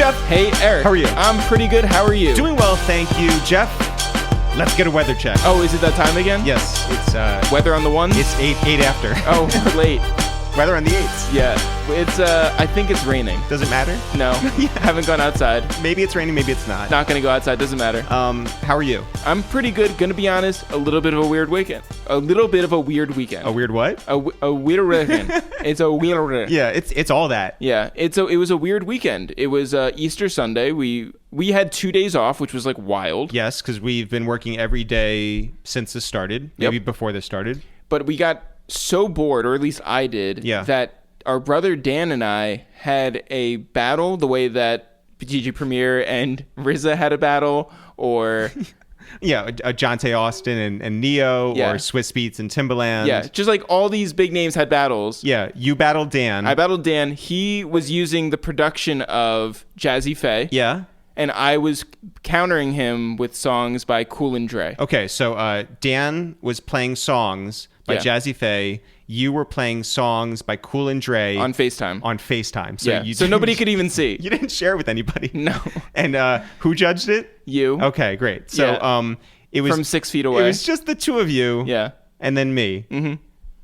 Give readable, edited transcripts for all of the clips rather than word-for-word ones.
Jeff. Hey, Eric. How are you? I'm pretty good. How are you? Doing well, thank you, Jeff. Let's get a weather check. Oh, is it that time again? Yes, it's Weather on the ones? It's 8 after. Oh, we're late. Weather on the 8s. Yeah. It's I think it's raining. Does it matter? No. Haven't gone outside. Maybe it's raining, maybe it's not. Not gonna go outside, doesn't matter. How are you? I'm pretty good, gonna be honest. A little bit of a weird weekend. A little bit of a weird weekend. A weird what? A weird weekend. It's a weird. Yeah, it's all that. Yeah, it was a weird weekend. It was Easter Sunday. We had 2 days off, which was like wild. Yes, because we've been working every day since this started. Maybe before this started. But we got so bored, or at least I did, that our brother Dan and I had a battle the way that DJ Premier and RZA had a battle, or... Yeah, Jonte Austin and Neo, or Swiss Beats and Timbaland. Yeah, just like all these big names had battles. Yeah, you battled Dan. I battled Dan. He was using the production of Jazzy Faye. Yeah. And I was countering him with songs by Cool and Dre. Okay, so Dan was playing songs by Jazzy Faye. You were playing songs by Cool and Dre on FaceTime. So nobody could even see. You didn't share it with anybody. No. And who judged it? You. Okay, great. So it was from 6 feet away. It was just the two of you. Yeah. And then me. Mm-hmm.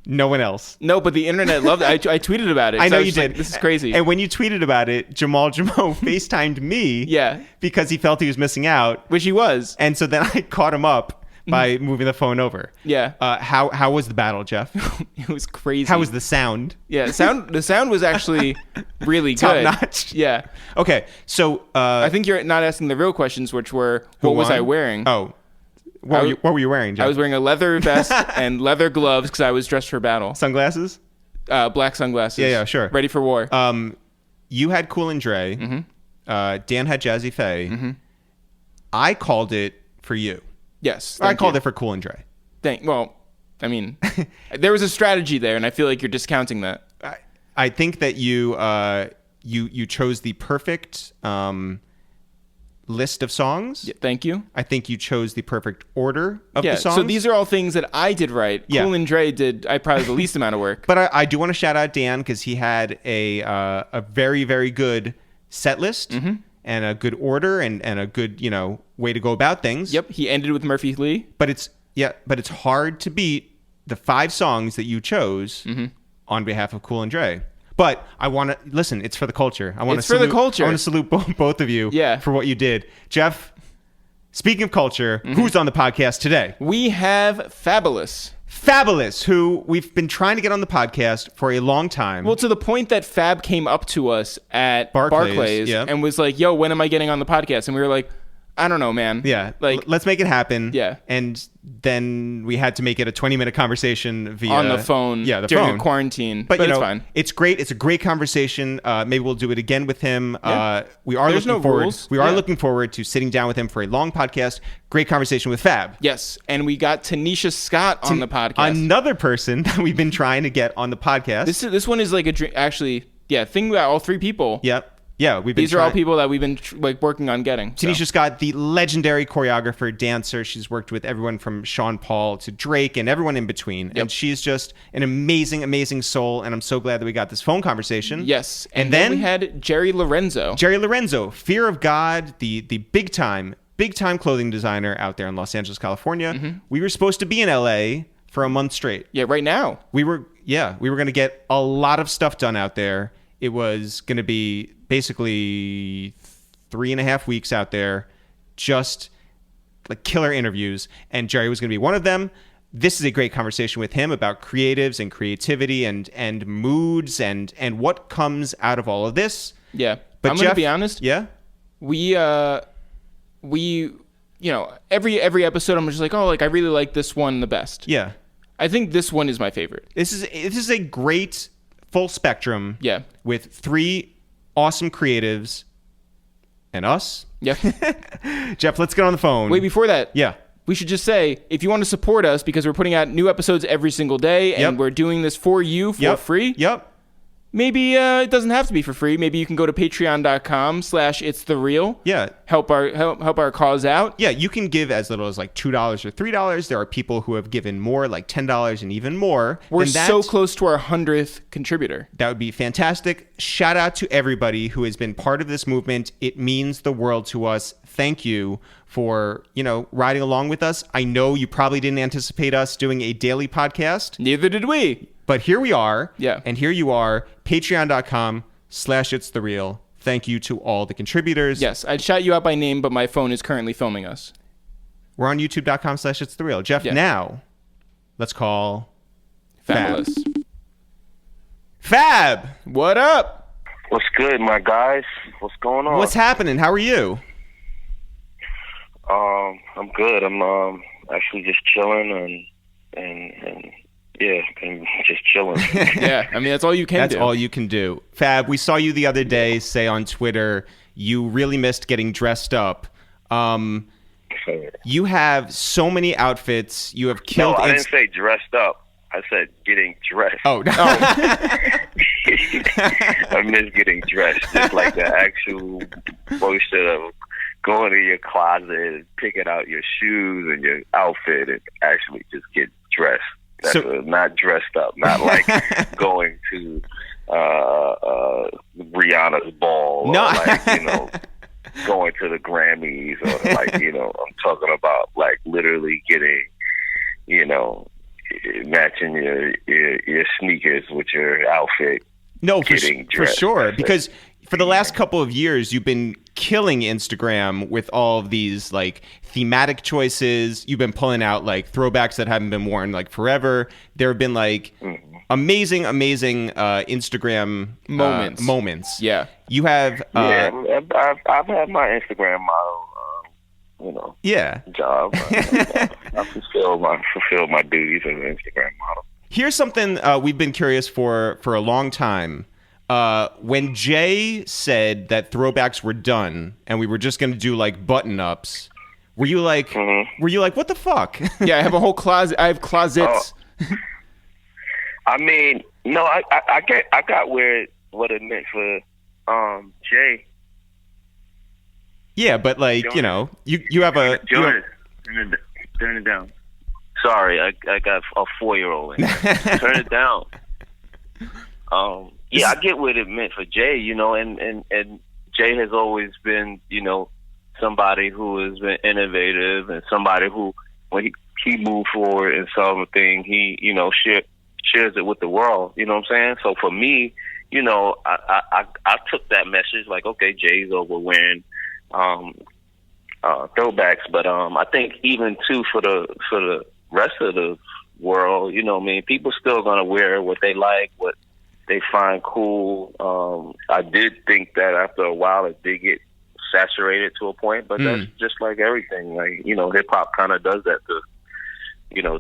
No one else. No, but the internet loved it. I tweeted about it. I know you did. Like, this is crazy. And when you tweeted about it, Jamal Jamo FaceTimed me. Yeah. Because he felt he was missing out. Which he was. And so then I caught him up by moving the phone over. Yeah. How was the battle, Jeff? It was crazy. How was the sound? Yeah, the sound was actually really good. Top notch. Yeah. Okay, so I think you're not asking the real questions, which were what was I wearing? Oh. What were you wearing, Jeff? I was wearing a leather vest and leather gloves because I was dressed for battle. Sunglasses? Black sunglasses. Yeah, sure. Ready for war. You had Cool and Dre. Mm-hmm. Dan had Jazzy Faye. Mm-hmm. I called it for you. Yes. I called it for Cool and Dre. Well, I mean, there was a strategy there, and I feel like you're discounting that. I think that you chose the perfect list of songs. Yeah, thank you. I think you chose the perfect order of the songs. So these are all things that I did right. Yeah. Cool and Dre did probably the least amount of work. But I do want to shout out Dan because he had a very, very good set list and a good order and a good, way to go about things. Yep. He ended with Murphy Lee. But it's hard to beat the 5 songs that you chose on behalf of Cool and Dre. But I want to listen. It's for the culture. I want to salute both of you for what you did, Jeff. Speaking of culture, who's on the podcast today? We have Fabolous. Fabolous, who we've been trying to get on the podcast for a long time. Well, to the point that Fab came up to us at Barclays and was like, "Yo, when am I getting on the podcast?" And we were like, I don't know, man. Yeah. Like, let's make it happen. Yeah. And then we had to make it a 20-minute conversation on the phone. Yeah, during a quarantine. But it's fine. It's great. It's a great conversation. Maybe we'll do it again with him. Yeah. We are There's looking no forward. rules. We are looking forward to sitting down with him for a long podcast. Great conversation with Fab. Yes. And we got Tanisha Scott on the podcast. Another person that we've been trying to get on the podcast. This one is like a dream. Actually, think about all 3 people. Yep. Yeah, these are all people that we've been working on getting. Tanisha Scott, the legendary choreographer, dancer. She's worked with everyone from Sean Paul to Drake and everyone in between. Yep. And she's just an amazing, amazing soul. And I'm so glad that we got this phone conversation. Yes. And then we had Jerry Lorenzo. Fear of God, the big time clothing designer out there in Los Angeles, California. Mm-hmm. We were supposed to be in LA for a month straight. Yeah, right now. We were going to get a lot of stuff done out there. It was going to be basically 3.5 weeks out there, just like killer interviews. And Jerry was going to be one of them. This is a great conversation with him about creatives and creativity and moods and what comes out of all of this. Yeah. But I'm going to be honest. Yeah. We every episode I'm just like, I really like this one the best. Yeah. I think this one is my favorite. This is a great full spectrum. Yeah. With 3 awesome creatives and us. Yeah. Jeff, let's get on the phone. Wait, before that. Yeah. We should just say, if you want to support us, because we're putting out new episodes every single day, and we're doing this for you for free. Yep. maybe it doesn't have to be for free. Maybe you can go to patreon.com/itsthereal. Yeah. Help our cause out. Yeah, you can give as little as like $2 or $3. There are people who have given more, like $10 and even more. We're so close to our 100th contributor. That would be fantastic. Shout out to everybody who has been part of this movement. It means the world to us. Thank you for, riding along with us. I know you probably didn't anticipate us doing a daily podcast. Neither did we. But here we are. Yeah. And here you are, patreon.com/itsthereal. Thank you to all the contributors. Yes, I'd shout you out by name, but my phone is currently filming us. We're on youtube.com/itsthereal. Jeff, now let's call Fabolous. Fab! What up? What's good, my guys? What's going on? What's happening? How are you? I'm good. I'm actually just chilling and just chilling. Yeah, I mean that's all you can do. That's all you can do. Fab, we saw you the other day say on Twitter you really missed getting dressed up. You have so many outfits. You have killed. No, I didn't say dressed up. I said getting dressed. Oh, no. I miss getting dressed, just like the actual motion of going to your closet and picking out your shoes and your outfit and actually just get dressed. That's not dressed up, not like going to Rihanna's ball or going to the Grammys or I'm talking about like literally getting, matching your sneakers with your outfit. No, for sure. Because for the last couple of years, you've been killing Instagram with all of these like thematic choices. You've been pulling out like throwbacks that haven't been worn like forever. There have been like amazing Instagram moments. Yeah, you have. I've had my Instagram model. Job. I fulfill my duties as an Instagram model. Here's something we've been curious for a long time. When Jay said that throwbacks were done and we were just going to do like button-ups, were you like, what the fuck? Yeah, I have a whole closet. I have closets. I mean, no, I got what it meant for Jay. Yeah, but like, you have a... Turn it down. Sorry, I got a 4-year-old in there. Turn it down. Yeah, I get what it meant for Jay, and Jay has always been, somebody who has been innovative and somebody who, when he moved forward in something, he, shares it with the world. You know what I'm saying? So for me, I took that message like, okay, Jay's over wearing throwbacks, but I think even too for the rest of the world, people still gonna wear what they like, what they find cool. I did think that after a while it did get saturated to a point, but that's just like everything. Like, hip hop kind of does that to,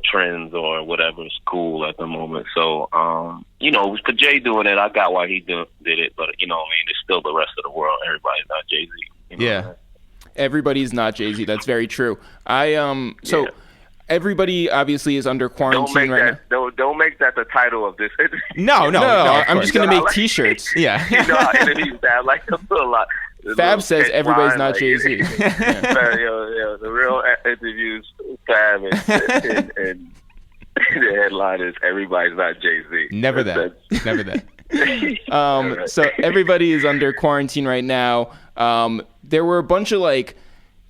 trends or whatever is cool at the moment. So, for Jay doing it, I got why he did it, but it's still the rest of the world. Everybody's not Jay-Z. Yeah. Everybody's not Jay-Z. That's very true. Everybody obviously is under quarantine right now. Don't make that the title of this. No. I'm just going to make T-shirts. Yeah. How enemies that like a lot. Fab says everybody's not Jay-Z. The real interviews, Fab and the headline is everybody's not Jay-Z. Never that. So everybody is under quarantine right now. There were a bunch of like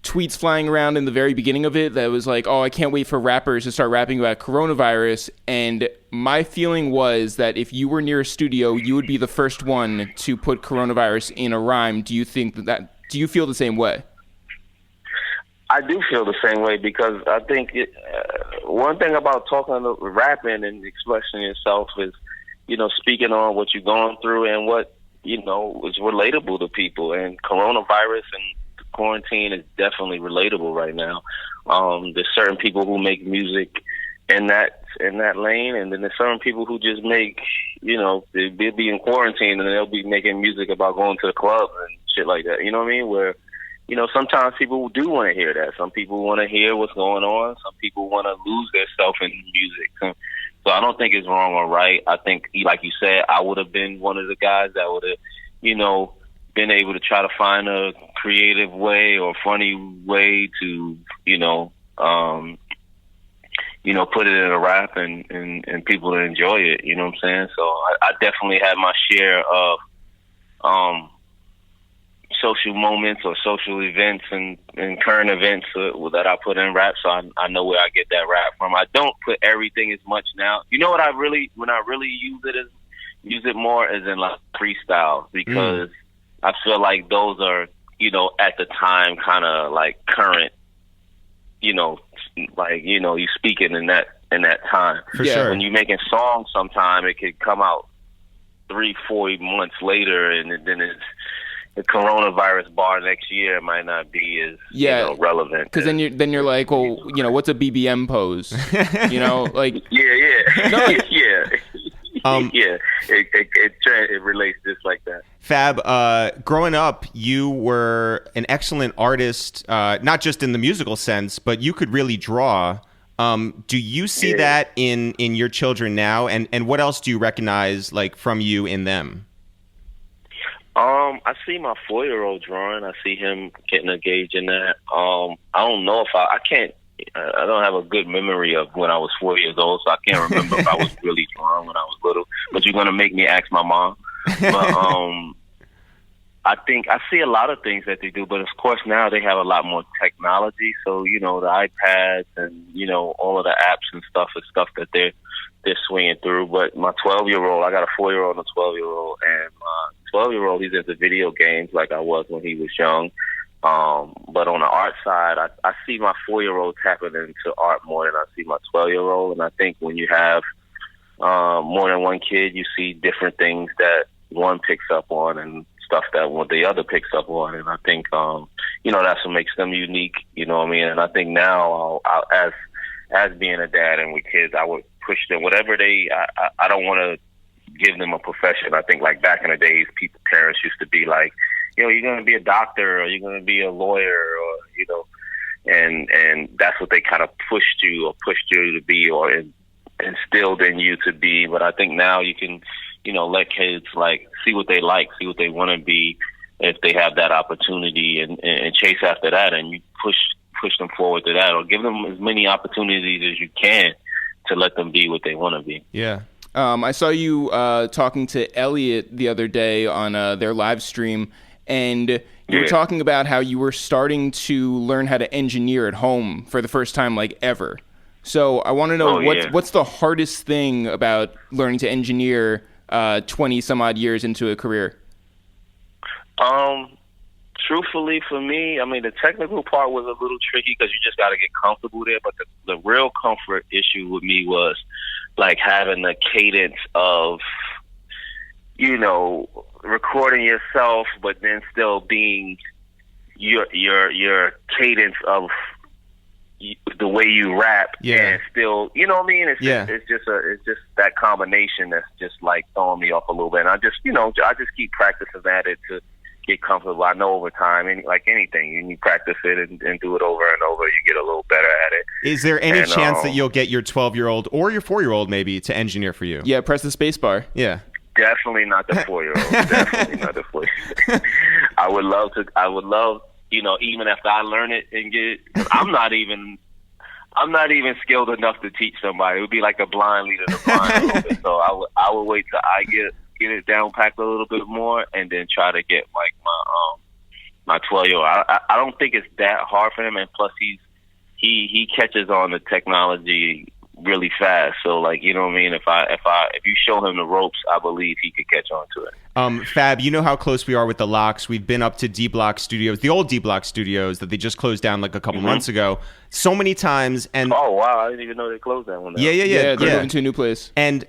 tweets flying around in the very beginning of it that was like, oh, I can't wait for rappers to start rapping about coronavirus. And my feeling was that if you were near a studio, you would be the first one to put coronavirus in a rhyme. Do you think do you feel the same way? I do feel the same way because I think one thing about rapping and expressing yourself is, speaking on what you're going through and what, is relatable to people. And coronavirus and quarantine is definitely relatable right now. There's certain people who make music in that lane, and then there's certain people who just make, they'll be in quarantine and they'll be making music about going to the club and shit like that. You know what I mean? Where, sometimes people do want to hear that. Some people want to hear what's going on. Some people want to lose their self in music. So I don't think it's wrong or right. I think, like you said, I would have been one of the guys that would have, been able to try to find a creative way or funny way to, put it in a rap and people to enjoy it. You know what I'm saying? So I definitely had my share of social moments or social events and current events that I put in rap. So I know where I get that rap from. I don't put everything as much now. You know what when I really use it more is in like freestyle, because I feel like those are, at the time kind of like current, you speaking in that time. For sure. When you're making songs, sometime it could come out 3-4 months later, and then it's the coronavirus bar next year might not be as relevant. Because then you're like, well, what's a BBM pose? Like it relates just like that. Fab, growing up, you were an excellent artist, not just in the musical sense, but you could really draw. Do you see that in your children now? And what else do you recognize like from you in them? I see my 4-year-old drawing. I see him getting engaged in that. I don't know if I don't have a good memory of when I was 4 years old, so I can't remember if I was really drawing when I was little. But you're gonna make me ask my mom. But I think I see a lot of things that they do, but of course now they have a lot more technology. So the iPads and all of the apps and stuff is stuff that they're swinging through. But my 12-year-old, I got a 4-year-old and a 12-year-old, and my 12-year-old, he's into video games like I was when he was young. But on the art side, I see my 4-year-old tapping into art more than I see my 12-year-old. And I think when you have more than one kid, you see different things that one picks up on and stuff that the other picks up on. And I think, that's what makes them unique. You know what I mean? And I think now, as being a dad and with kids, I would push them, whatever I don't want to give them a profession. I think like back in the days, parents used to be like, you're going to be a doctor or you're going to be a lawyer or, and that's what they kind of pushed you to be or instilled in you to be. But I think now you can, let kids like see what they like, see what they want to be if they have that opportunity and chase after that. And you push them forward to that or give them as many opportunities as you can to let them be what they want to be. Yeah. I saw you talking to Elliot the other day on their live stream, and you were talking about how you were starting to learn how to engineer at home for the first time, like ever. So I want to know what's the hardest thing about learning to engineer 20 some odd years into a career? Truthfully, for me, I mean, the technical part was a little tricky because you just got to get comfortable there. But the real comfort issue with me was like having the cadence of, recording yourself, but then still being your cadence of the way you rap, and still, you know what I mean? It's just that combination that's just like throwing me off a little bit. And I just keep practicing at it to get comfortable. I know over time, like anything, you practice it and do it over and over, you get a little better at it. Is there any chance that you'll get your 12-year-old or your 4-year-old maybe to engineer for you? Yeah, press the space bar. Yeah. Definitely not the 4-year-old. Definitely not the 4-year-old. I would love, even after I learn it and get it, I'm not even skilled enough to teach somebody. It would be like a blind leading the blind a little bit. So I would wait till I get it down packed a little bit more, and then try to get like my 12-year-old. I don't think it's that hard for him, and plus he catches on the technology really fast. So like, you know what I mean? If you show him the ropes, I believe he could catch on to it. Fab, you know how close we are with the Locks. We've been up to D Block Studios, the old D Block Studios that they just closed down like a couple months ago. So many times, and oh wow, I didn't even know they closed that one down. Yeah, they're moving to a new place. And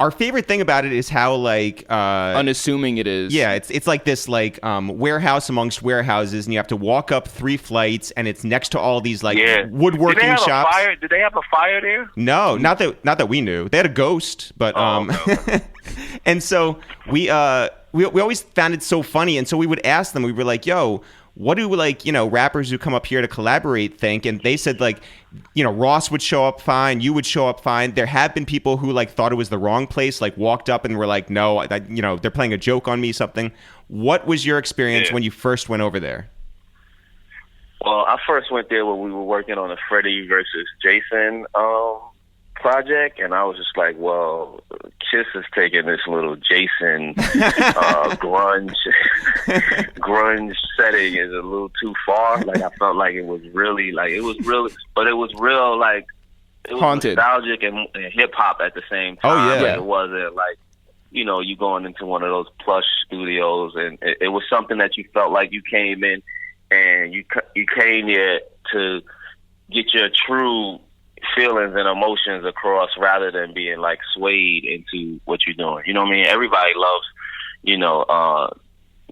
our favorite thing about it is how like unassuming it is. Yeah, it's like this like warehouse amongst warehouses, and you have to walk up 3 flights, and it's next to all these like woodworking shops. Did they have a fire there? No, not that we knew. They had a ghost, but okay. And so we always found it so funny, and so we would ask them. We were like, "Yo, what do like, rappers who come up here to collaborate think? And they said like, Ross would show up fine, you would show up fine. There have been people who like thought it was the wrong place, like walked up and were like, no, they're playing a joke on me, something. What was your experience when you first went over there? Well, I first went there when we were working on the Freddie versus Jason project, and I was just like, well, Kiss is taking this little Jason grunge setting is a little too far. Like, I felt like it was really, but it was real, like, it was haunted, nostalgic and hip hop at the same time. Oh yeah, like, it wasn't like, you going into one of those plush studios, and it was something that you felt like you came in and you came here to get your true feelings and emotions across rather than being like swayed into what you're doing. You know what I mean? Everybody loves,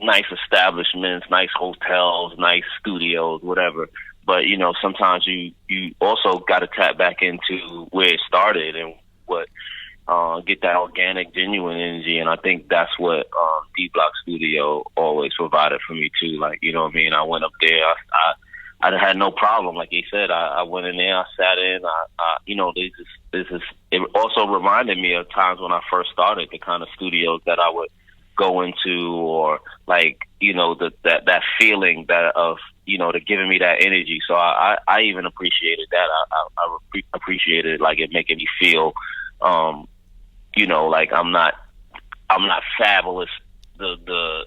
nice establishments, nice hotels, nice studios, whatever. But, sometimes you also got to tap back into where it started and what, get that organic, genuine energy. And I think that's what D Block Studio always provided for me too. Like, you know what I mean? I went up there, I had no problem. Like he said, I went in there, I sat in, it also reminded me of times when I first started, the kind of studios that I would go into, or like, that feeling that of, the giving me that energy. So I even appreciated that. I appreciated like it making me feel, like I'm not Fabolous, the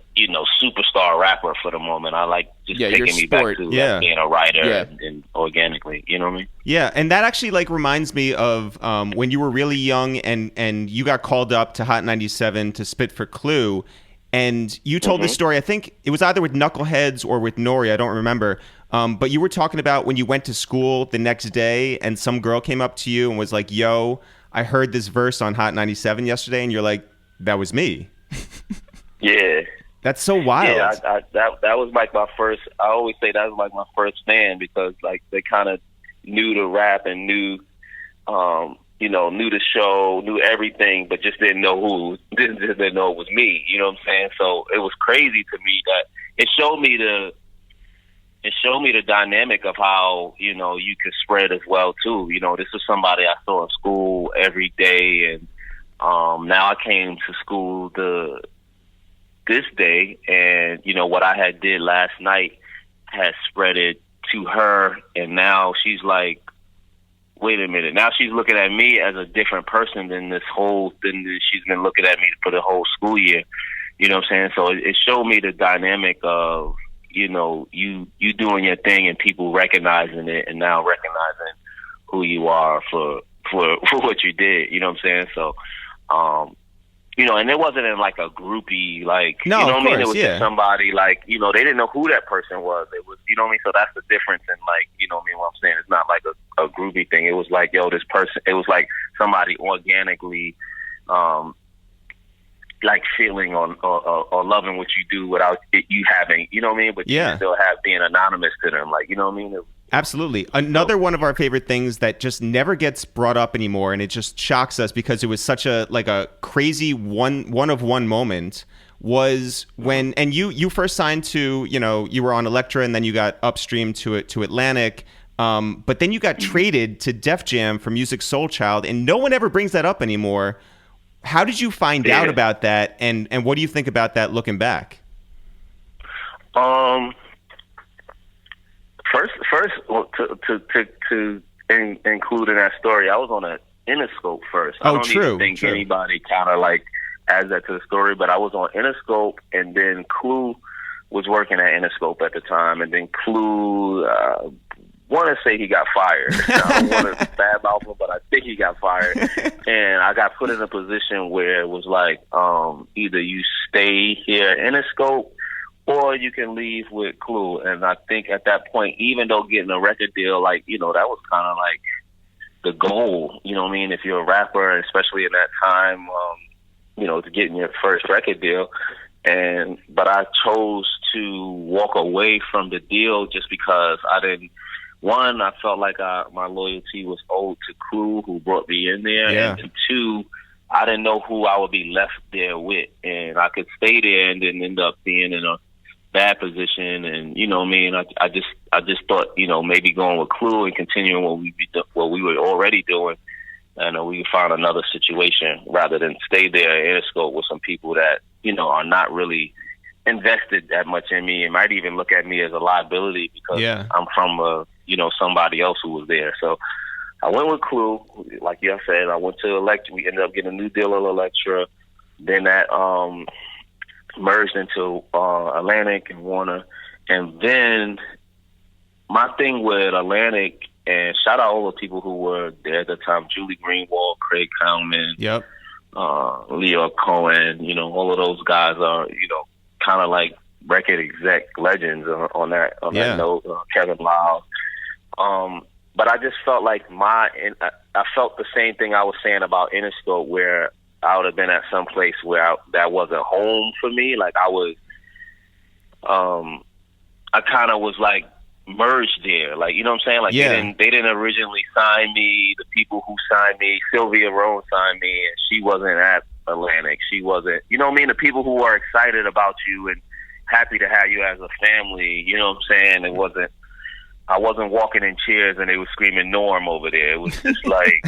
superstar rapper for the moment. I like just taking me back to like, being a writer and organically, you know what I mean? Yeah, and that actually like reminds me of when you were really young and you got called up to Hot 97 to spit for Clue, and you told this story. I think it was either with Knuckleheads or with Nori, I don't remember. But you were talking about when you went to school the next day and some girl came up to you and was like, yo, I heard this verse on Hot 97 yesterday, and you're like, that was me. Yeah. That's so wild. Yeah, that was like my first, I always say that was like my first fan, because like they kind of knew the rap and knew the show, knew everything, but just didn't know didn't know it was me. You know what I'm saying? So it was crazy to me that it showed me the dynamic of how, you could spread as well too. This is somebody I saw in school every day, and now I came to school this day, and what I had did last night has spread it to her, and now she's like, wait a minute, now she's looking at me as a different person than she's been looking at me for the whole school year. You know what I'm saying? So it showed me the dynamic of, you doing your thing and people recognizing it, and now recognizing who you are for what you did. You know what I'm saying? So, and it wasn't in like a groupie, like, no, you know what of I mean? course, It was just somebody like, they didn't know who that person was. It was, you know what I mean? So that's the difference in like, you know what I mean? What I'm saying, it's not like a groupie thing. It was like, yo, this person, it was like somebody organically, like feeling or loving what you do without you having, you know what I mean? But you still have being anonymous to them, like, you know what I mean? Absolutely. Another one of our favorite things that just never gets brought up anymore, and it just shocks us because it was such a crazy one of one moment, was when, and you first signed to, you were on Elektra, and then you got upstream to Atlantic, but then you got traded to Def Jam for Musiq Soulchild, and no one ever brings that up anymore. How did you find out about that, and what do you think about that looking back? First, to include in that story, I was on an Interscope first. I don't even think anybody kind of like adds that to the story, but I was on Interscope, and then Clue was working at Interscope at the time, and then Clue want to say he got fired. I don't want to badmouth him, but I think he got fired. And I got put in a position where it was like, either you stay here in Interscope or you can leave with Clue. And I think at that point, even though getting a record deal, like, that was kind of like the goal, you know what I mean? If you're a rapper, especially in that time, to getting your first record deal. But I chose to walk away from the deal just because I felt like my loyalty was owed to Clue, who brought me in there. Yeah. And two, I didn't know who I would be left there with. And I could stay there and then end up being in a bad position, and you know what I mean. I just thought, you know, maybe going with Clue and continuing what we were already doing, and we could find another situation rather than stay there in Interscope with some people that, you know, are not really invested that much in me and might even look at me as a liability because I'm from you know, somebody else who was there. So I went with Clue, like you said. I went to Elektra. We ended up getting a new deal at Elektra. Then that merged into Atlantic and Warner. And then my thing with Atlantic, and shout out all the people who were there at the time: Julie Greenwald, Craig Cowman, Leo Cohen. You know, all of those guys are, you know, kind of like record exec legends on that note. Kevin Lyles. But I just felt like I felt the same thing I was saying about Interscope, where I would have been at some place where that wasn't home for me. Like I kind of was like merged there. Like, you know what I'm saying? Like they didn't originally sign me. The people who signed me, Sylvia Rohn signed me, and she wasn't at Atlantic. She wasn't, you know what I mean? The people who are excited about you and happy to have you as a family, you know what I'm saying? I wasn't walking in chairs and they were screaming Norm over there. It was just like,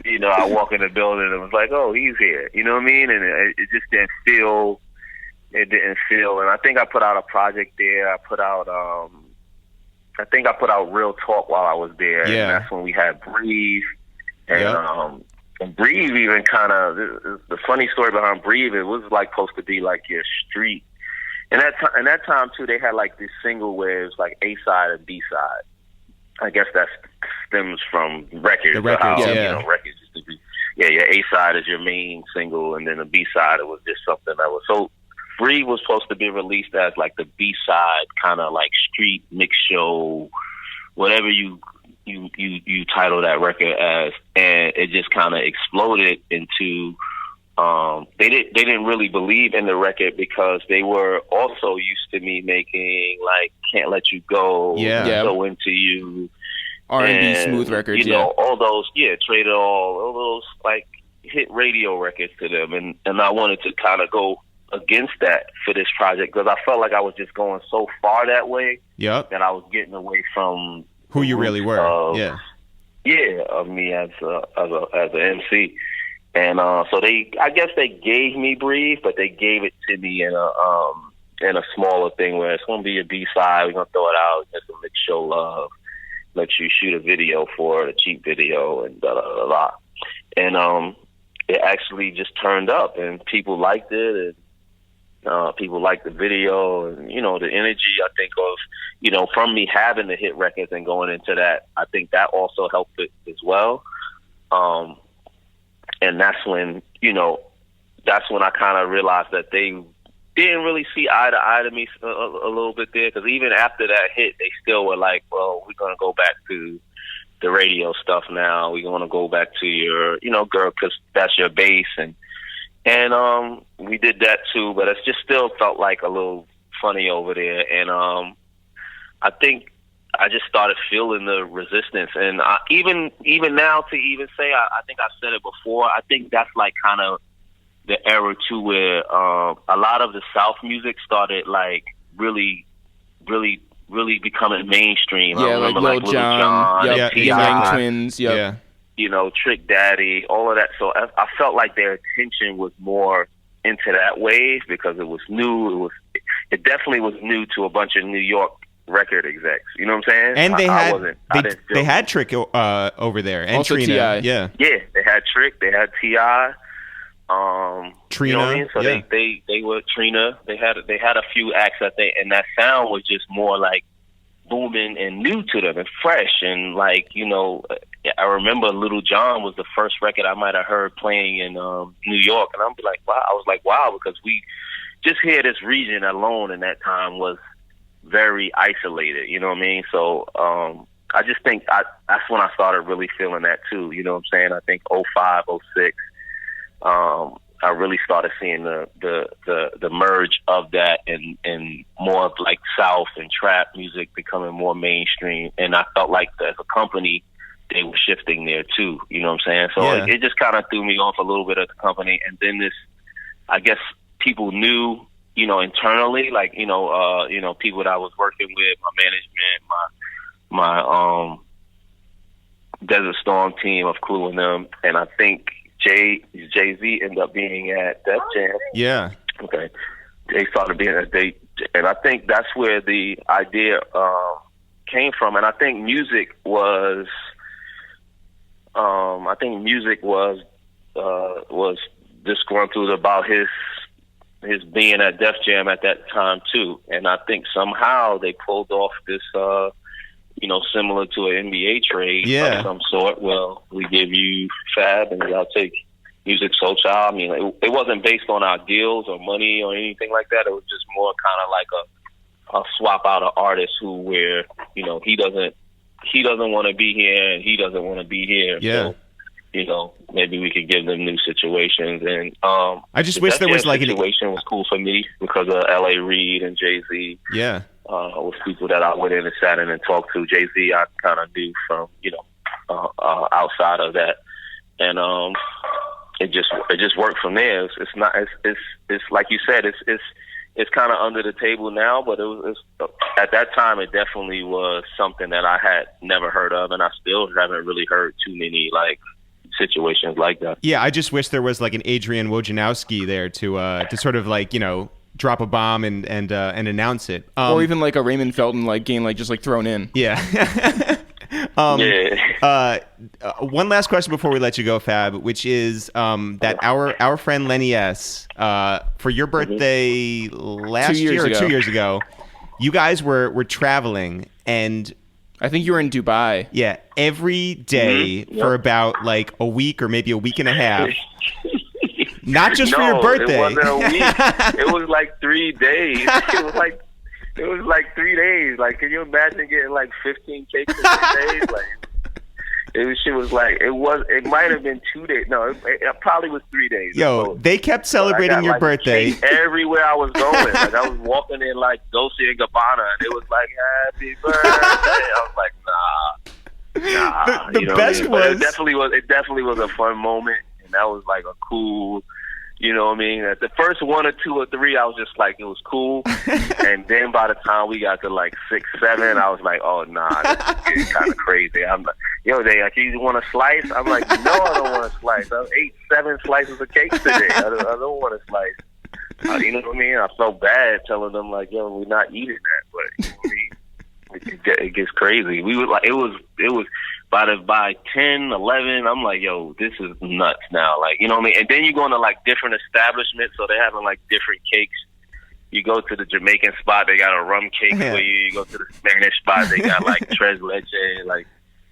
you know, I walk in the building and it was like, oh, he's here. You know what I mean? And it just didn't feel, and I think I put out a project there. I think I put out Real Talk while I was there. Yeah. And that's when we had Breathe. And, and Breathe even kind of, the funny story behind Breathe, it was like supposed to be like your street. And that time too, they had like this single where it was like A side and B side. I guess that stems from records. You know, records used to be, your A side is your main single, and then the B side, it was just something that was so. Breathe was supposed to be released as like the B side, kind of like street mix show, whatever you title that record as, and it just kind of exploded into. They didn't really believe in the record because they were also used to me making like Can't Let You Go, So Into You, R&B smooth records, you know, all those, Trade It all those like hit radio records to them, and I wanted to kind of go against that for this project because I felt like I was just going so far that way that I was getting away from who you really were, of me as an MC. And so I guess they gave me Breathe, but they gave it to me in a smaller thing where it's gonna be a B side. We're gonna throw it out, just to make show love, let you shoot a video for it, a cheap video, and da da da da. And it actually just turned up, and people liked it, and people liked the video, and you know the energy. I think of, you know, from me having the hit records and going into that, I think that also helped it as well. And that's when, you know, I kind of realized that they didn't really see eye to eye to me a little bit there. Because even after that hit, they still were like, well, we're going to go back to the radio stuff now. We're going to go back to your, you know, girl, because that's your base. And we did that too. But it just still felt like a little funny over there. And I think I just started feeling the resistance, and even now to even say, I think I've said it before. I think that's like kind of the era too, where a lot of the South music started like really, really, really becoming mainstream. Yeah, I remember like Lil Jon, Young Twins, you know, Trick Daddy, all of that. So I felt like their attention was more into that wave because it was new. It definitely was new to a bunch of New York record execs, you know what I'm saying? And they had Trick over there, and also Trina, they had Trick, they had T.I., Trina, you know what I mean? So they were Trina. They had a few acts and that sound was just more like booming and new to them and fresh, and like, you know, I remember Little John was the first record I might have heard playing in New York, and I'm like, wow, I was like, wow, because we just here this region alone in that time was very isolated, you know what I mean? So I just think that's when I started really feeling that too, you know what I'm saying? I think 05, 06, I really started seeing the merge of that and more of like South and trap music becoming more mainstream, and I felt like as a company they were shifting there too, you know what I'm saying? So it just kind of threw me off a little bit at the company, and then I guess people knew internally, like, people that I was working with, my management, my Desert Storm team of Cool and them, and I think Jay-Z ended up being at Def Jam. Yeah. Okay. They started being at and I think that's where the idea came from. And I think Musiq was disgruntled about his being at Def Jam at that time too. And I think somehow they pulled off this, similar to an NBA trade of some sort. Well, we give you Fab and I'll take Musiq Soulchild. I mean, it wasn't based on our deals or money or anything like that. It was just more kind of like a swap out of artists where he doesn't want to be here and he doesn't want to be here. Yeah. So, maybe we could give them new situations. And I just wish there was like situation was cool for me because of L.A. Reid and Jay-Z. Yeah. Was people that I went in and sat in and talked to. Jay-Z I kind of knew from outside of that, and it just worked from there. It's like you said, it's kind of under the table now, but it's at that time it definitely was something that I had never heard of, and I still haven't really heard too many like situations like that. Yeah, I just wish there was like an Adrian Wojnarowski there to sort of like drop a bomb and announce it, or even like a Raymond Felton like game like just like thrown in. Yeah. One last question before we let you go, Fab, which is that our friend Lenny S. For your birthday last year or 2 years ago, you guys were traveling, and I think you were in Dubai. Yeah, every day for about like a week or maybe a week and a half. Not just for your birthday. It wasn't a week. It was like 3 days. It was like 3 days. Like, can you imagine getting like 15 cakes in 3 days? Like, it might have been 2 days. No, it probably was 3 days. Yo, they kept celebrating your birthday. Everywhere I was going. Like, I was walking in like Dolce & Gabbana, and it was like, happy birthday. I was like, nah. The best was... It definitely was a fun moment, and that was like a cool... You know what I mean? At the first 1 or 2 or 3, I was just like, it was cool. And then by the time we got to like 6, 7, I was like, oh, nah, this is getting kind of crazy. I'm like, they like, you want a slice? I'm like, no, I don't want a slice. I ate 7 slices of cake today. I don't want a slice. You know what I mean? I felt bad telling them like, we're not eating that. But you know what I mean? It gets crazy. We were like, it was by 10, 11, I'm like, this is nuts now. Like, you know what I mean? And then you go into like different establishments, so they're having like different cakes. You go to the Jamaican spot, they got a rum cake for you. You go to the Spanish spot, they got like tres leche. Like,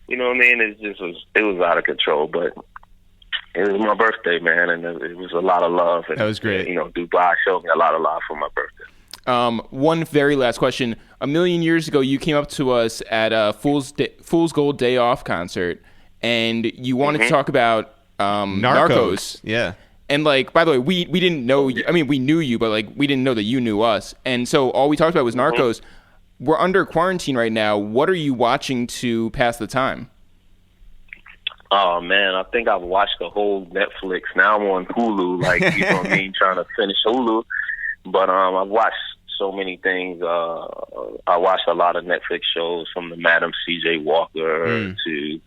you know what I mean? It was out of control, but it was my birthday, man, and it was a lot of love. And, that was great. Dubai showed me a lot of love for my birthday. One very last question. A million years ago, you came up to us at a Fool's Gold Day Off concert, and you wanted to talk about Narcos. Yeah. And, like, by the way, we didn't know you. I mean, we knew you, but, like, we didn't know that you knew us. And so all we talked about was Narcos. We're under quarantine right now. What are you watching to pass the time? Oh, man, I think I've watched the whole Netflix. Now I'm on Hulu, like, you know what I mean, trying to finish Hulu. But I've watched so many things. I watched a lot of Netflix shows, from the Madam C.J. Walker to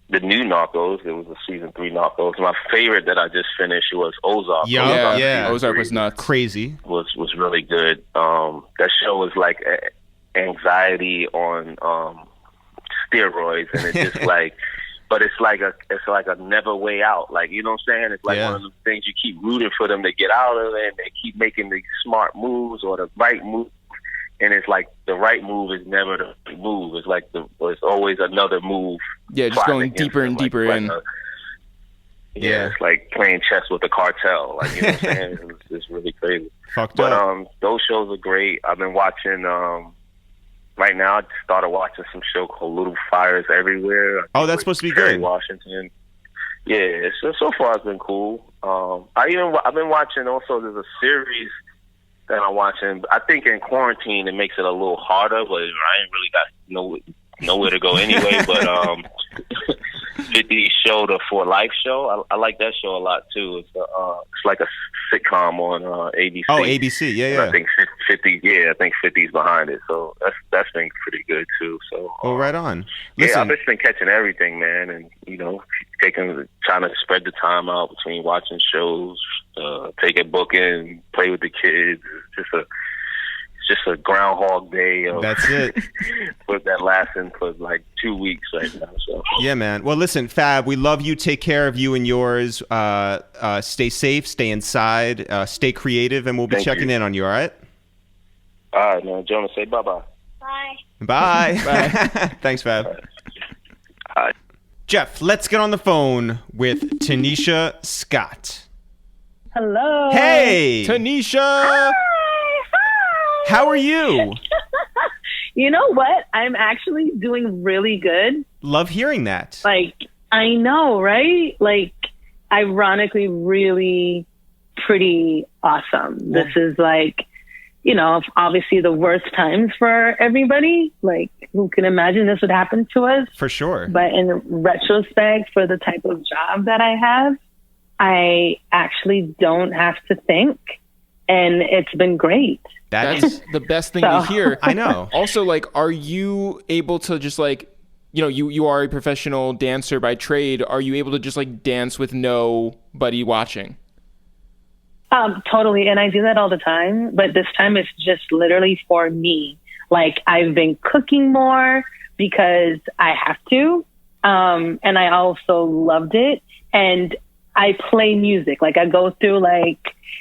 the new Narcos. There was a season 3 Narcos. My favorite that I just finished was Ozark. Yeah. Ozark was nuts. Crazy. Was really good. That show was like anxiety on steroids, and it's just like... But it's like a never way out. Like, you know what I'm saying? It's like one of the things you keep rooting for them to get out of it, and they keep making the smart moves or the right move. And it's like the right move is never the right move. It's like it's always another move. Yeah, just going deeper and deeper in. It's like playing chess with the cartel. Like, you know what I'm saying? It's really crazy. Fucked up. But those shows are great. I've been watching. Right now, I started watching some show called Little Fires Everywhere. Oh, that's supposed to be Jerry good. Washington. Yeah, so far it's been cool. I've been watching also. There's a series that I'm watching. I think in quarantine it makes it a little harder, but I ain't really got nowhere to go anyway. But 50 show, the For Life show. I like that show a lot too. It's like a sitcom on ABC. Oh, ABC, yeah, And yeah. I think 50's behind it. So that's been pretty good too. So Oh, right on. yeah, Listen, I've just been catching everything, man, and trying to spread the time out between watching shows, taking booking, play with the kids. It's just a Groundhog Day. that's it. But that lasting for like 2 weeks right now. So Yeah, man. Well, listen, Fab, we love you. Take care of you and yours. Stay safe, stay inside, stay creative, and we'll be Thank checking you. in on you, all right? all right, man. Jonas, say bye-bye. Bye. Bye. Bye. Thanks, Fab. All right. Jeff, let's get on the phone with Tanisha Scott. Hello. Hey! Tanisha! Hi. How are you? You know what? I'm actually doing really good. Love hearing that. Like, I know, right? Like, ironically, really pretty awesome. This is like, obviously the worst times for everybody. Like, who can imagine this would happen to us? For sure. But in retrospect, for the type of job that I have, I actually don't have to think. And it's been great. That's the best thing to hear. I know. Also, like, are you able to just like, you are a professional dancer by trade. Are you able to just like dance with nobody watching? Totally. And I do that all the time. But this time it's just literally for me. Like, I've been cooking more because I have to. And I also loved it. And I play music. Like, I go through, like,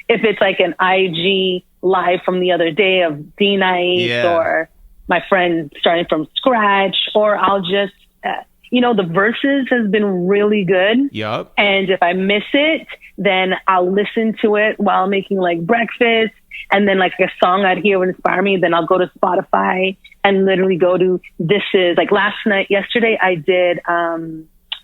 if it's like an IG live from the other day of D-Night or my friend starting from scratch, or I'll just, the verses has been really good. Yup. And if I miss it, then I'll listen to it while making like breakfast. And then like a song I'd hear would inspire me. Then I'll go to Spotify and literally go to yesterday I did,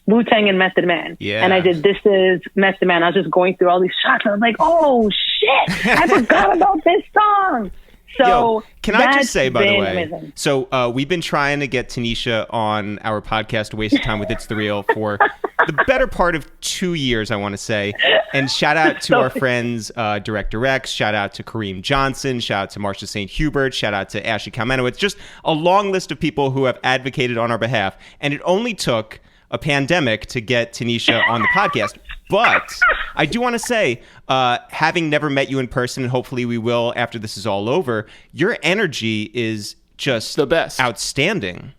Wu-Tang and Method Man. Yeah. And I did This Is Method Man. I was just going through all these shots. And I was like, oh shit, I forgot about this song. So Yo, can I just that's say, by the been way, amazing. so we've been trying to get Tanisha on our podcast, Waste of Time with It's The Real, for the better part of 2 years, I want to say. And shout out to our friends, Director X, shout out to Kareem Johnson, shout out to Marcia St. Hubert, shout out to Ashley Kalmanowitz, just a long list of people who have advocated on our behalf. And it only took a pandemic to get Tanisha on the podcast. But I do want to say, having never met you in person, and hopefully we will after this is all over, your energy is just The best. outstanding.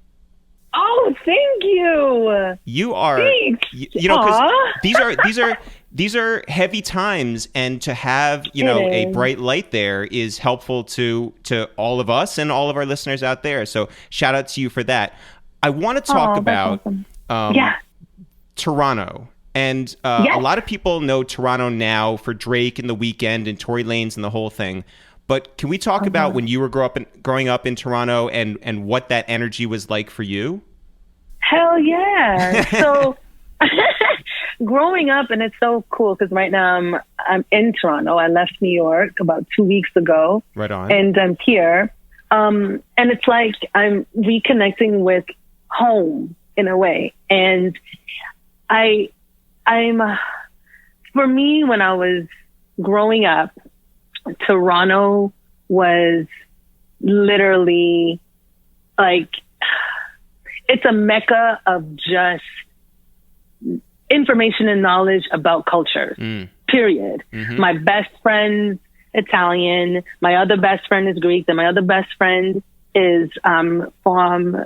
Oh, thank you. You are, Thanks. because these are heavy times, and to have a is. bright light there is helpful to all of us and all of our listeners out there. So shout out to you for that. I want to talk that's about awesome. Toronto. And a lot of people know Toronto now for Drake and The Weeknd and Tory Lanez and the whole thing. But can we talk about when you were growing up in Toronto and what that energy was like for you? Hell yeah. So growing up, and it's so cool because right now I'm in Toronto. I left New York about 2 weeks ago. Right on. And I'm here. And it's like I'm reconnecting with home in a way. And I'm for me, when I was growing up, Toronto was literally like, it's a mecca of just information and knowledge about cultures, period. Mm-hmm. My best friend's Italian. My other best friend is Greek. And my other best friend is from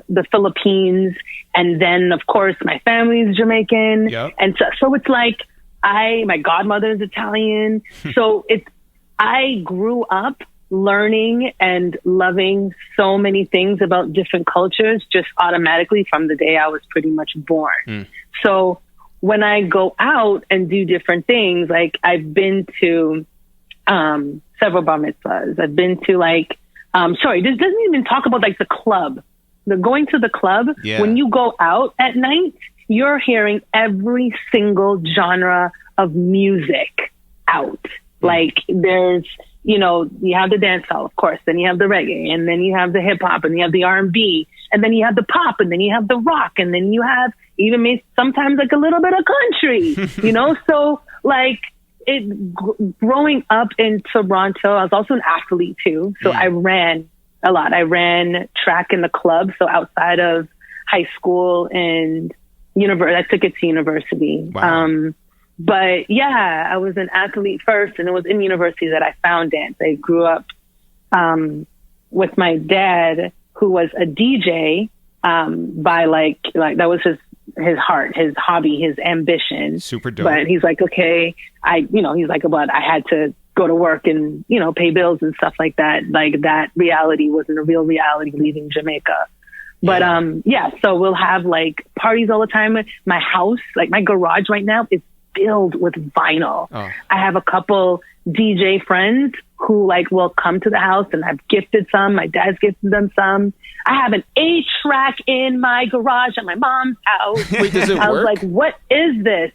the Philippines. And then, of course, my family is Jamaican. Yep. And so it's like my godmother is Italian. So I grew up learning and loving so many things about different cultures just automatically from the day I was pretty much born. So when I go out and do different things, like I've been to several bar mitzvahs. I've been to like, this doesn't even talk about like the club. Going to the club, when you go out at night, you're hearing every single genre of music out. Like there's you know, you have the dance hall, of course, then you have the reggae, and then you have the hip hop, and you have the R&B, and then you have the pop, and then you have the rock, and then you have even maybe sometimes like a little bit of country, you know? So like growing up in Toronto, I was also an athlete too. So I ran a lot. I ran track in the club. So outside of high school and I took it to university. Wow. But yeah, I was an athlete first, and it was in university that I found dance. I grew up with my dad, who was a DJ, by like that was his heart, his hobby, his ambition. Super dope. But he's like, okay, but I had to go to work and, you know, pay bills and stuff like that. Like that reality wasn't a real reality leaving Jamaica. But, so we'll have like parties all the time. My house, like my garage right now is filled with vinyl. Oh. I have a couple DJ friends who like will come to the house, and I've gifted some. My dad's gifted them some. I have an 8-track in my garage at my mom's house. Wait, does it work? I was like, what is this?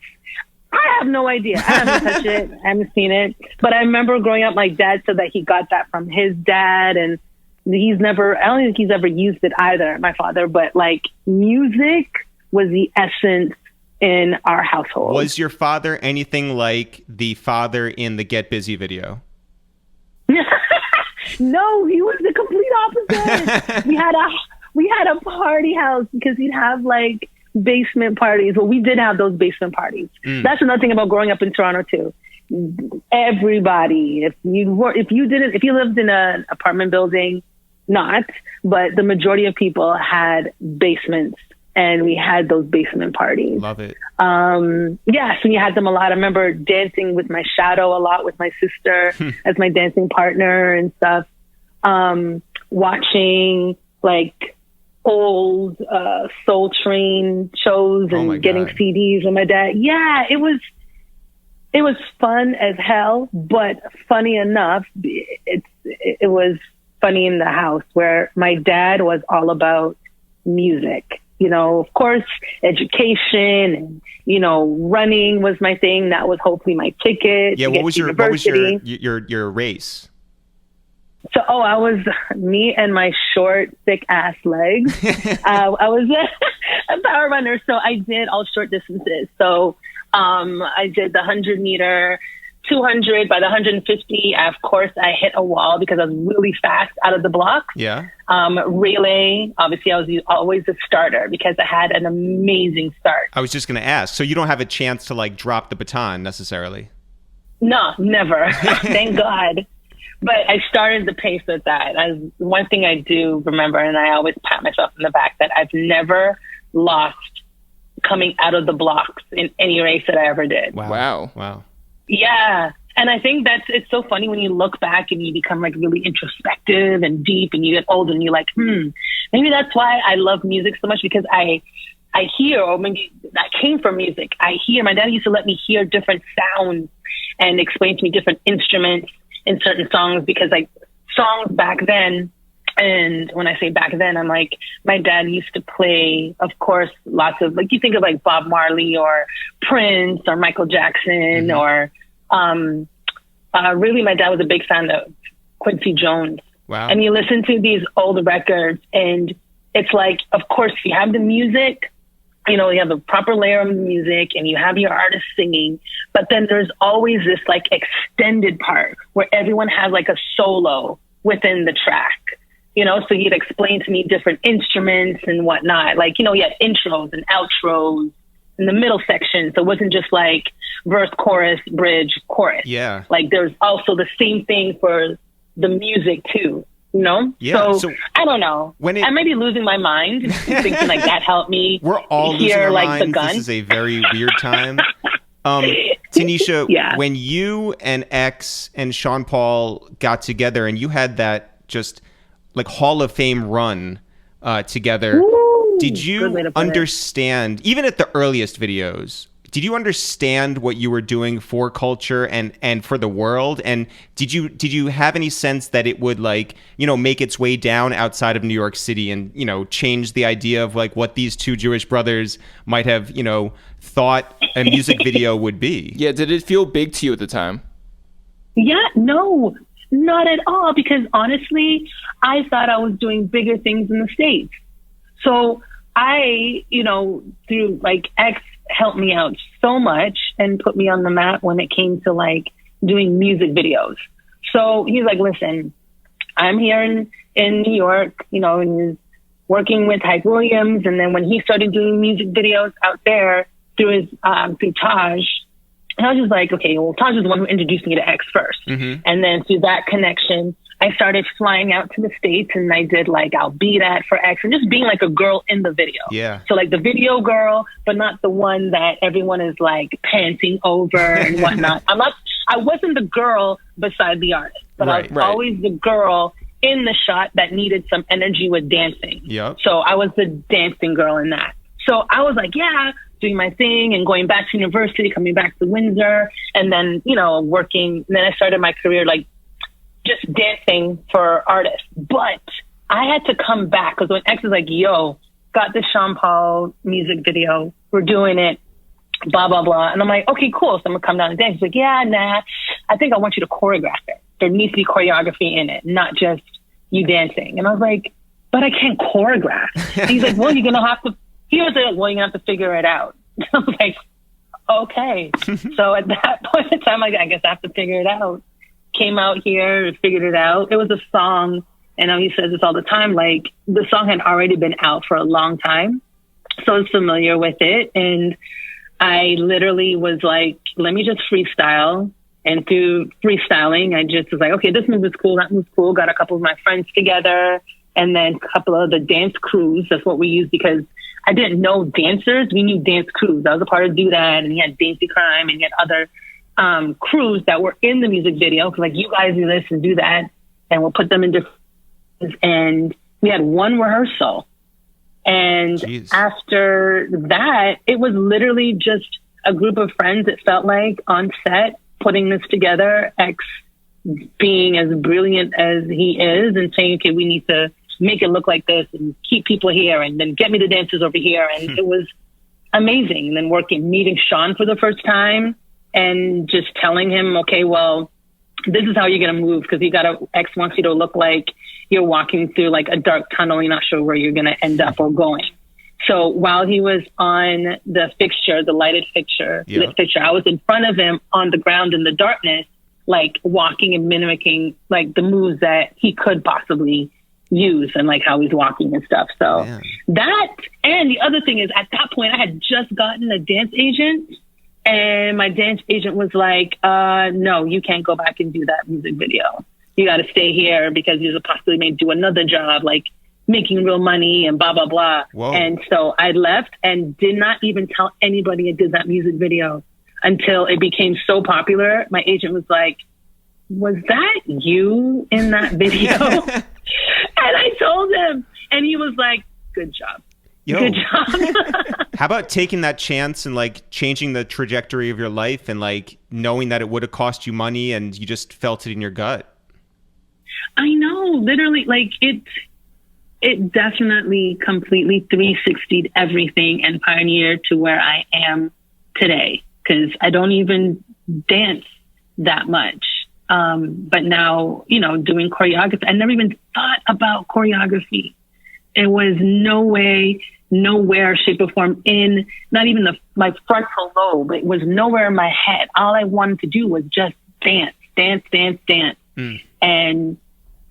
I have no idea. I haven't touched it. I haven't seen it. But I remember growing up, my dad said that he got that from his dad, and I don't think he's ever used it either, my father, but like music was the essence in our household. Was your father anything like the father in the Get Busy video? No, he was the complete opposite. we had a party house because he'd have like basement parties. Well, we did have those basement parties. That's another thing about growing up in Toronto too. Everybody, if you lived in an apartment building, but the majority of people had basements, and we had those basement parties. Love it. So we had them a lot. I remember dancing with my shadow a lot with my sister as my dancing partner and stuff. Watching like old Soul Train shows and getting CDs with my dad. Yeah, it was fun as hell, but funny enough, it was funny in the house where my dad was all about music. You know, of course, education and, you know, running was my thing. That was hopefully my ticket. Yeah, what was your race? So, I was me and my short, thick ass legs. I was a power runner, so I did all short distances. So, I did the 100-meter, 200. By the 150, of course, I hit a wall because I was really fast out of the blocks. Yeah. Relay, obviously, I was always a starter because I had an amazing start. I was just going to ask. So you don't have a chance to like drop the baton necessarily? No, never. Thank God. But I started the pace with that. One thing I do remember, and I always pat myself in the back, that I've never lost coming out of the blocks in any race that I ever did. Wow. Yeah. And I think it's so funny when you look back and you become like really introspective and deep, and you get older and you're like, maybe that's why I love music so much, because I hear, or maybe that came from music. My dad used to let me hear different sounds and explain to me different instruments in certain songs, because like songs back then, and when I say back then, I'm like, my dad used to play, of course, lots of, like, you think of like Bob Marley or Prince or Michael Jackson, or really my dad was a big fan of Quincy Jones. Wow. And you listen to these old records, and it's like, of course, you have the music, you know, you have a proper layer of music, and you have your artist singing, but then there's always this like extended part where everyone has like a solo within the track. You know, so he'd explain to me different instruments and whatnot. Like, you know, he had intros and outros in the middle section. So it wasn't just like verse, chorus, bridge, chorus. Yeah. Like there's also the same thing for the music too, you know? Yeah. So I don't know. I might be losing my mind thinking like that helped me. We're all hear losing our like minds. the gun. This is a very weird time. Tanisha, when you and X and Sean Paul got together and you had that just like Hall of Fame run together, did you understand, even at the earliest videos, did you understand what you were doing for culture and for the world? And did you have any sense that it would, like, you know, make its way down outside of New York City and, you know, change the idea of like what these two Jewish brothers might have, you know, thought a music video would be? Yeah, did it feel big to you at the time? Yeah, no. Not at all, because honestly, I thought I was doing bigger things in the States. So I, through like X helped me out so much and put me on the map when it came to like doing music videos. So he's like, listen, I'm here in New York, and he's working with Hype Williams. And then when he started doing music videos out there through Taj, and I was just like, okay, well, Taj is the one who introduced me to X first. Mm-hmm. And then through that connection, I started flying out to the States and I did like, I'll be that for X and just being like a girl in the video. Yeah. So like the video girl, but not the one that everyone is like panting over and whatnot. I wasn't the girl beside the artist, but I was always the girl in the shot that needed some energy with dancing. Yep. So I was the dancing girl in that. So I was like, yeah, doing my thing and going back to university, coming back to Windsor, and then, working. And then I started my career like just dancing for artists. But I had to come back because when X was like, yo, got the Sean Paul music video, we're doing it, blah, blah, blah. And I'm like, okay, cool. So I'm going to come down and dance. He's like, yeah, nah, I think I want you to choreograph it. There needs to be choreography in it, not just you dancing. And I was like, but I can't choreograph. And he's like, well, you're going to have to. He was like, well, you're going to have to figure it out. I was like, okay. So at that point in time, I guess I have to figure it out. Came out here, figured it out. It was a song, and he says this all the time, like, the song had already been out for a long time, so I was familiar with it, and I literally was like, let me just freestyle, and through freestyling, I just was like, okay, this move is cool, that move's cool, got a couple of my friends together, and then a couple of the dance crews, that's what we used, because I didn't know dancers. We knew dance crews. I was a part of Do That, and he had Dainty Crime, and he had other crews that were in the music video. Cause like, you guys do this and do that, and we'll put them in different. And we had one rehearsal, and after that, it was literally just a group of friends. It felt like on set putting this together. X being as brilliant as he is, and saying, okay, we need to make it look like this and keep people here and then get me the dancers over here. And it was amazing. And then meeting Sean for the first time and just telling him, okay, well, this is how you're going to move. Cause X wants you to look like you're walking through like a dark tunnel. You're not sure where you're going to end up or going. So while he was on the fixture, the lighted fixture, lit fixture, I was in front of him on the ground in the darkness, like walking and mimicking like the moves that he could possibly use and like how he's walking and stuff. So that, and the other thing is at that point I had just gotten a dance agent, and my dance agent was like, no, you can't go back and do that music video. You got to stay here because you're possibly may do another job, like making real money and blah, blah, blah. Whoa. And so I left and did not even tell anybody I did that music video until it became so popular. My agent was like, was that you in that video? And I told him, and he was like, good job. Good job. How about taking that chance and like changing the trajectory of your life and like knowing that it would have cost you money and you just felt it in your gut? I know, literally, like it definitely completely 360'd everything and pioneered to where I am today. Cause I don't even dance that much. But now, doing choreography, I never even thought about choreography. It was nowhere, shape or form in, not even my frontal lobe. It was nowhere in my head. All I wanted to do was just dance. And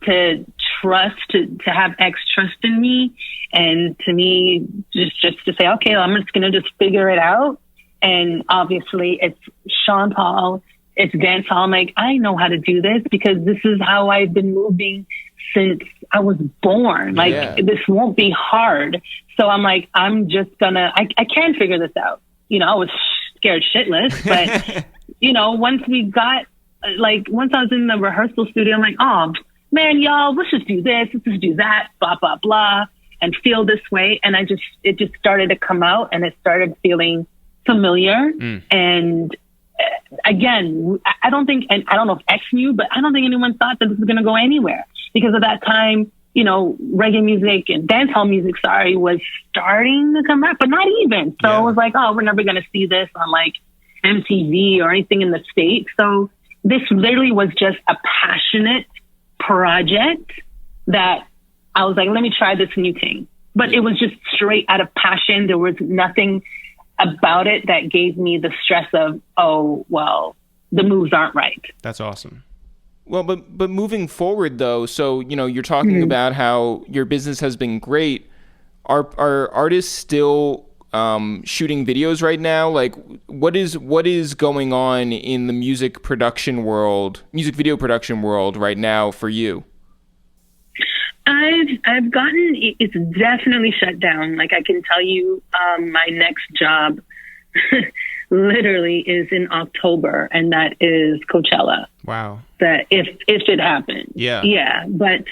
to trust, to have X trust in me. And to me, just to say, okay, I'm just going to just figure it out. And obviously it's Sean Paul. It's dance hall. I'm like, I know how to do this because this is how I've been moving since I was born. Like, this won't be hard. So I'm like, I'm just gonna, I can figure this out. I was scared shitless, but, once I was in the rehearsal studio, I'm like, oh man, y'all, let's just do this. Let's just do that, blah, blah, blah, and feel this way. And it just started to come out and it started feeling familiar. And again, I don't think, and I don't know if X knew, but I don't think anyone thought that this was going to go anywhere because at that time, reggae music and dancehall music, was starting to come back, but not even. So it was like, oh, we're never going to see this on like MTV or anything in the States. So this literally was just a passionate project that I was like, let me try this new thing. But it was just straight out of passion. There was nothing about it that gave me the stress of, oh, well, the moves aren't right. That's awesome. Well, but moving forward though, so, you know, you're talking about how your business has been great. Are artists still shooting videos right now? Like, what is going on in the music video production world right now for you? I've gotten, it's definitely shut down. Like, I can tell you, my next job literally is in October, and that is Coachella. Wow. That if it happens. Yeah. Yeah. But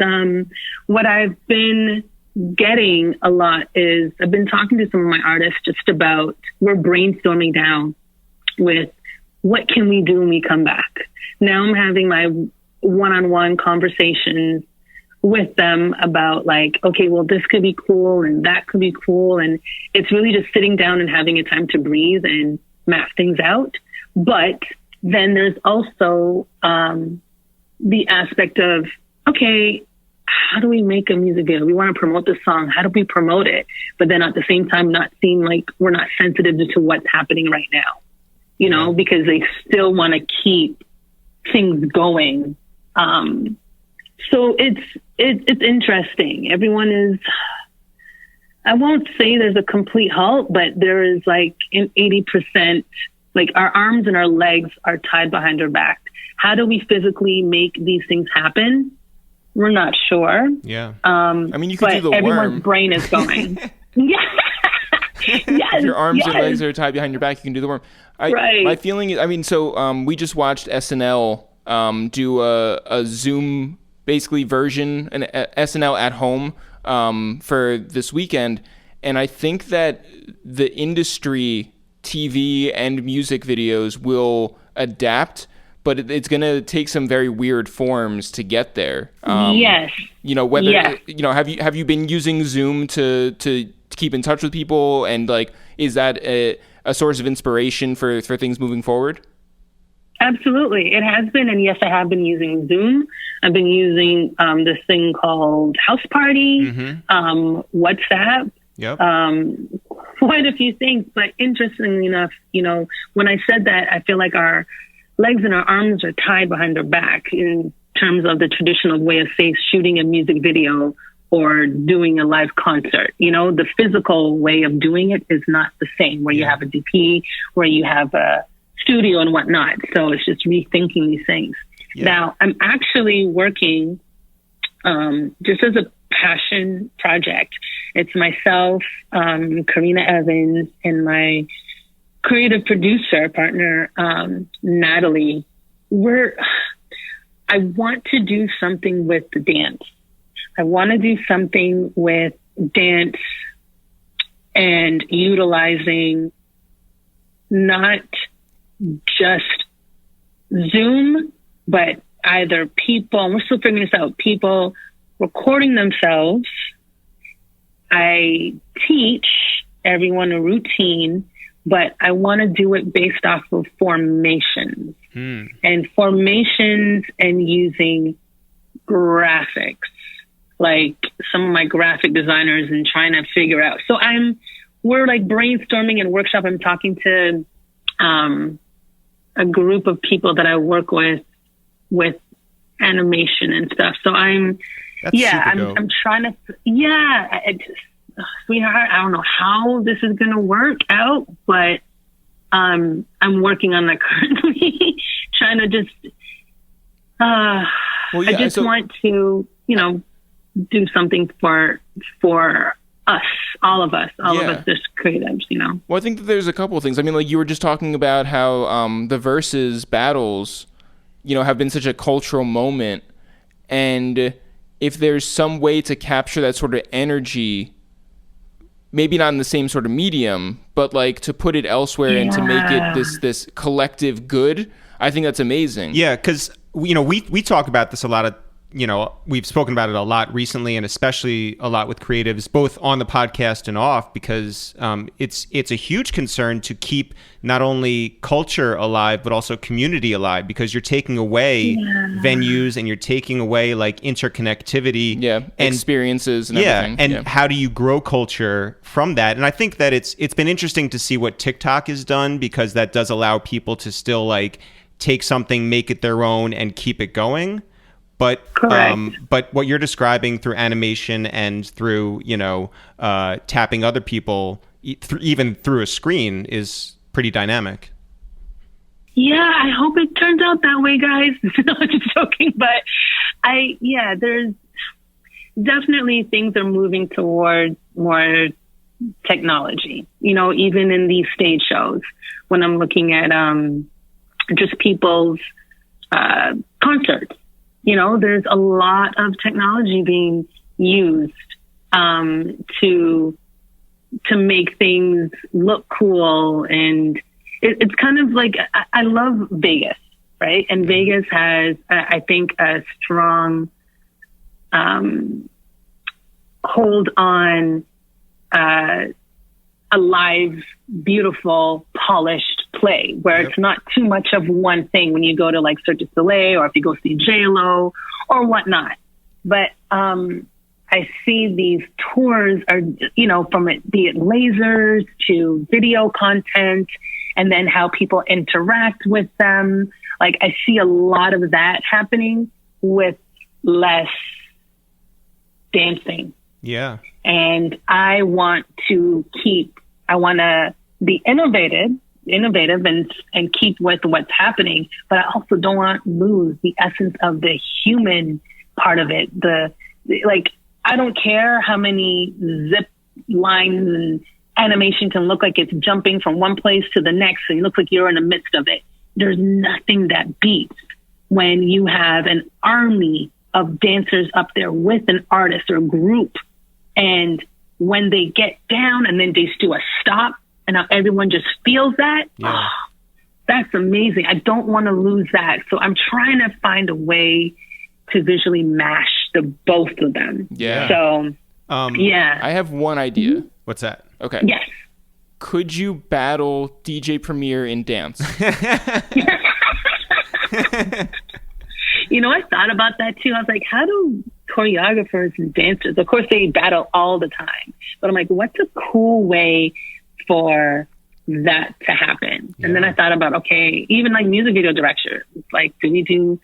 what I've been getting a lot is I've been talking to some of my artists just about, we're brainstorming down with what can we do when we come back. Now I'm having my one-on-one conversations with them about like, okay, well, this could be cool and that could be cool. And it's really just sitting down and having a time to breathe and map things out. But then there's also the aspect of, okay, how do we make a music video? We want to promote the song. How do we promote it? But then at the same time, not seem like we're not sensitive to what's happening right now, you know, because they still want to keep things going. So it's interesting. Everyone is, I won't say there's a complete halt, but there is like an 80%, like our arms and our legs are tied behind our back. How do we physically make these things happen? We're not sure. Yeah. I mean, you could do the worm. Everyone's brain is going. Yeah. Yes, if your arms and legs are tied behind your back, you can do the worm. Right. My feeling is, I mean, so we just watched SNL do a Zoom basically version, an SNL at home for this weekend. And I think that the industry, TV and music videos will adapt, but it's going to take some very weird forms to get there. Yes. You know, whether, you know, have you been using Zoom to keep in touch with people? And like, is that a source of inspiration for things moving forward? Absolutely. It has been. And yes, I have been using Zoom. I've been using this thing called House Party, WhatsApp, quite a few things. But interestingly enough, you know, when I said that, I feel like our legs and our arms are tied behind our back in terms of the traditional way of, say, shooting a music video or doing a live concert. You know, the physical way of doing it is not the same, where you have a DP, where you have a studio and whatnot. So it's just rethinking these things. Yeah. Now, I'm actually working just as a passion project. It's myself, Karina Evans, and my creative producer partner, Natalie. I want to do something with the dance. I want to do something with dance and utilizing not just Zoom, but either people, and we're still figuring this out, people recording themselves. I teach everyone a routine, but I want to do it based off of formations and formations and using graphics, like some of my graphic designers, and trying to figure out. So we're like brainstorming and workshop. I'm talking to a group of people that I work with animation and stuff. So I'm trying to, sweetheart, I don't know how this is going to work out, but I'm working on that currently, trying to just, I just want to, you know, do something for us, all of us just creatives, you know. Well, I think that there's a couple of things. I mean, like you were just talking about how the versus battles, you know, have been such a cultural moment. And if there's some way to capture that sort of energy, maybe not in the same sort of medium, but like to put it elsewhere and to make it this collective good, I think that's amazing. Yeah, because, you know, we talk about this a lot we've spoken about it a lot recently, and especially a lot with creatives, both on the podcast and off, because it's a huge concern to keep not only culture alive, but also community alive, because you're taking away venues and you're taking away like interconnectivity, and experiences and everything. And how do you grow culture from that? And I think that it's been interesting to see what TikTok has done, because that does allow people to still like take something, make it their own, and keep it going. But what you're describing through animation and through tapping other people even through a screen is pretty dynamic. Yeah, I hope it turns out that way, guys. No, I'm just joking, but there's definitely things are moving towards more technology. Even in these stage shows, when I'm looking at just people's concerts. There's a lot of technology being used to make things look cool, and it's kind of like I love Vegas, right? And Vegas has, I think, a strong hold on a live, beautiful, polished play where it's not too much of one thing when you go to like Cirque du Soleil or if you go see J-Lo or whatnot. But I see these tours are, from it, be it lasers to video content, and then how people interact with them. Like I see a lot of that happening with less dancing. Yeah. And I want to be innovative and keep with what's happening, but I also don't want to lose the essence of the human part of it. I don't care how many zip lines and animation can look like it's jumping from one place to the next and it looks like you're in the midst of it. There's nothing that beats when you have an army of dancers up there with an artist or group, and when they get down and then they do a stop and how everyone just feels that, that's amazing. I don't want to lose that. So I'm trying to find a way to visually mash the both of them. Yeah. So, I have one idea. What's that? Okay. Yes. Could you battle DJ Premier in dance? I thought about that too. I was like, how do choreographers and dancers, of course they battle all the time, but I'm like, what's a cool way for that to happen? And then I thought about, okay, even like music video directors, like, do we do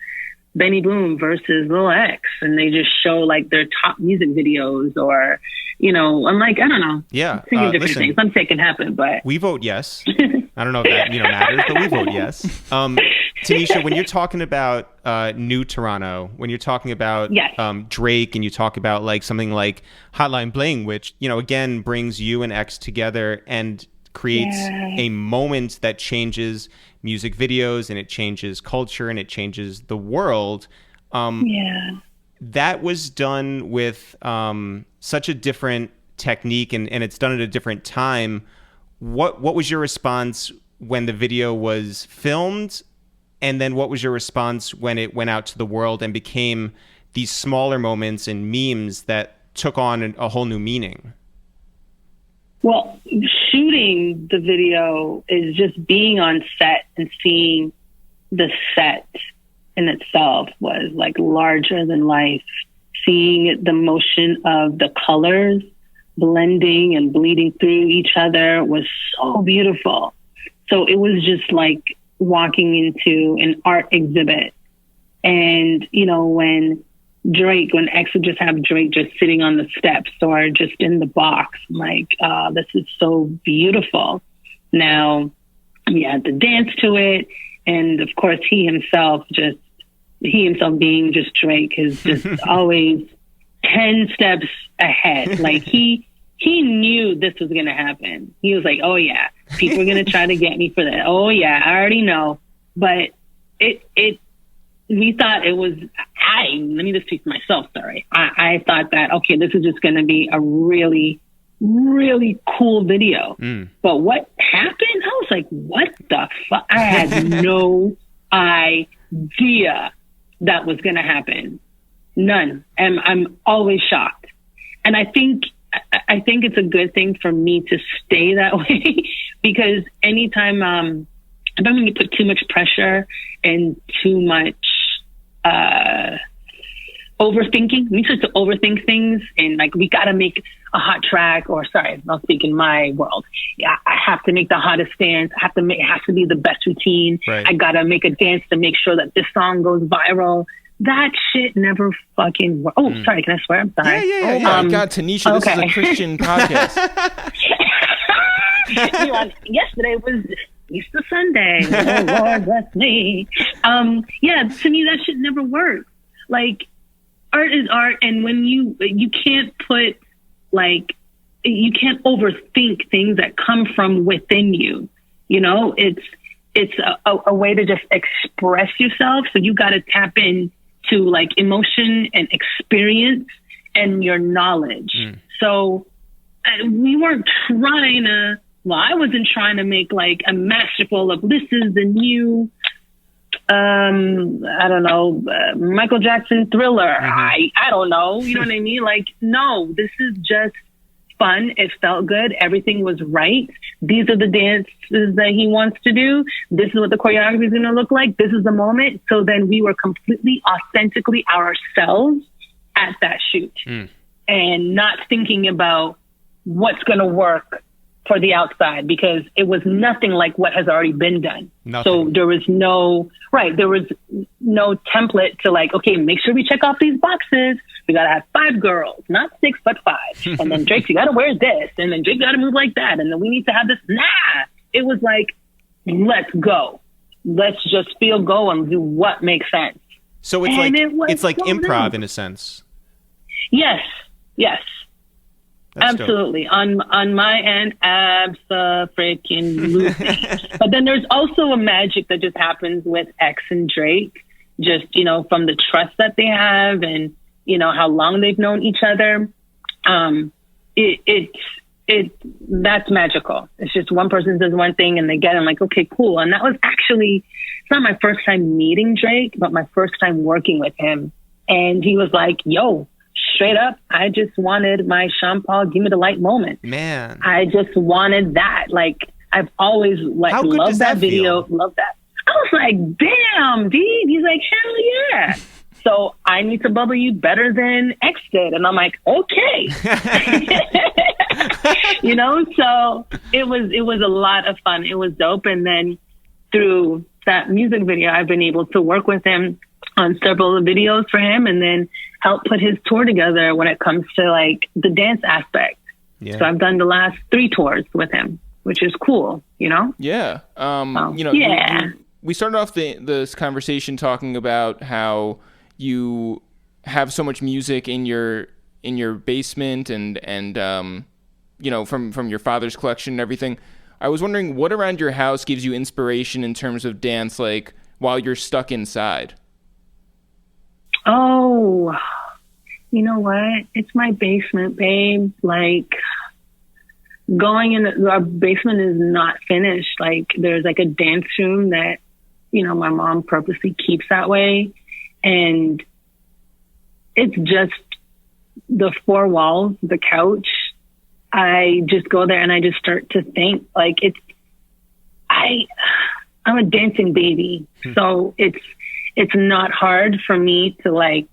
Benny Boom versus Lil X, and they just show like their top music videos, or I'm like, I don't know. Yeah, thinking different things. I'm saying it can happen, but we vote yes. I don't know if that matters, but we vote yes. Tanisha, when you're talking about New Toronto, when you're talking about Drake, and you talk about like something like Hotline Bling, which again brings you and X together and creates a moment that changes music videos, and it changes culture, and it changes the world. That was done with such a different technique, and it's done at a different time. What was your response when the video was filmed? And then what was your response when it went out to the world and became these smaller moments and memes that took on a whole new meaning? Well, shooting the video is just being on set and seeing the set in itself was like larger than life. Seeing the motion of the colors blending and bleeding through each other was so beautiful. So it was just like walking into an art exhibit. And, when X would just have Drake just sitting on the steps or just in the box, I'm like, this is so beautiful. Now, the dance to it. And of course, he himself being just Drake is just always 10 steps ahead. Like he knew this was going to happen. He was like, oh yeah, people are going to try to get me for that. Oh yeah, I already know. But we thought it was, let me just speak for myself, sorry. I thought that, okay, this is just going to be a really, really cool video. But what happened? I was like, what the fuck? I had no idea that was going to happen. None. And I'm always shocked. And I think it's a good thing for me to stay that way because anytime I don't mean to put too much pressure and too much overthinking. We start to overthink things and like we got to make a hot track or sorry, I'll speak in my world. Yeah, I have to make the hottest dance. It has to be the best routine. Right. I got to make a dance to make sure that this song goes viral. That shit never fucking works. Oh, sorry, can I swear? I'm sorry. Yeah. Oh my God, Tanisha, this is a Christian podcast. Yesterday was Easter Sunday. Oh Lord, bless me. Yeah, to me that shit never works. Like art is art, and when you can't put like you can't overthink things that come from within you. You know, it's a way to just express yourself. So you got to tap in to like emotion and experience and your knowledge. So we weren't trying to. Well, I wasn't trying to make like a masterful of this is the new, I don't know, Michael Jackson Thriller. I don't know. You know what I mean? Like, no, this is just fun. It felt good. Everything was right. These are the dances that he wants to do. This is what the choreography is going to look like. This is the moment. So then we were completely authentically ourselves at that shoot and not thinking about what's going to work for the outside because it was nothing like what has already been done. Nothing. So there was no template to like, okay, make sure we check off these boxes. We got to have 5 girls, not 6, but 5. And then Drake, you got to wear this. And then Drake got to move like that. And then we need to have this. Nah, it was like, let's go. Let's just go and do what makes sense. So it's like improv in a sense. Yes. That's absolutely. Dope. On my end, abso-freaking-lutely. But then there's also a magic that just happens with X and Drake, just, you know, from the trust that they have and, you know, how long they've known each other. That's magical. It's just one person does one thing and they get it. I'm like, okay, cool. And that was actually, it's not my first time meeting Drake, but my first time working with him. And he was like, yo, straight up, I just wanted my Sean Paul Give Me the Light moment. Man. I just wanted that. Like, I've always like loved that video. Loved that. I was like, damn, dude. He's like, hell yeah. So I need to bubble you better than X did. And I'm like, okay. You know, so it was a lot of fun. It was dope. And then through that music video, I've been able to work with him on several videos for him and then help put his tour together when it comes to like the dance aspect. Yeah. So I've done the last 3 tours with him, which is cool, you know? Yeah. You know, we started off this conversation talking about how you have so much music in your basement and you know, from your father's collection and everything. I was wondering what around your house gives you inspiration in terms of dance, like while you're stuck inside? Oh, you know what? It's my basement, babe. Like going in our basement is not finished. Like there's like a dance room that, you know, my mom purposely keeps that way. And it's just the 4 walls, the couch. I just go there and I just start to think like I'm a dancing baby. So it's not hard for me to like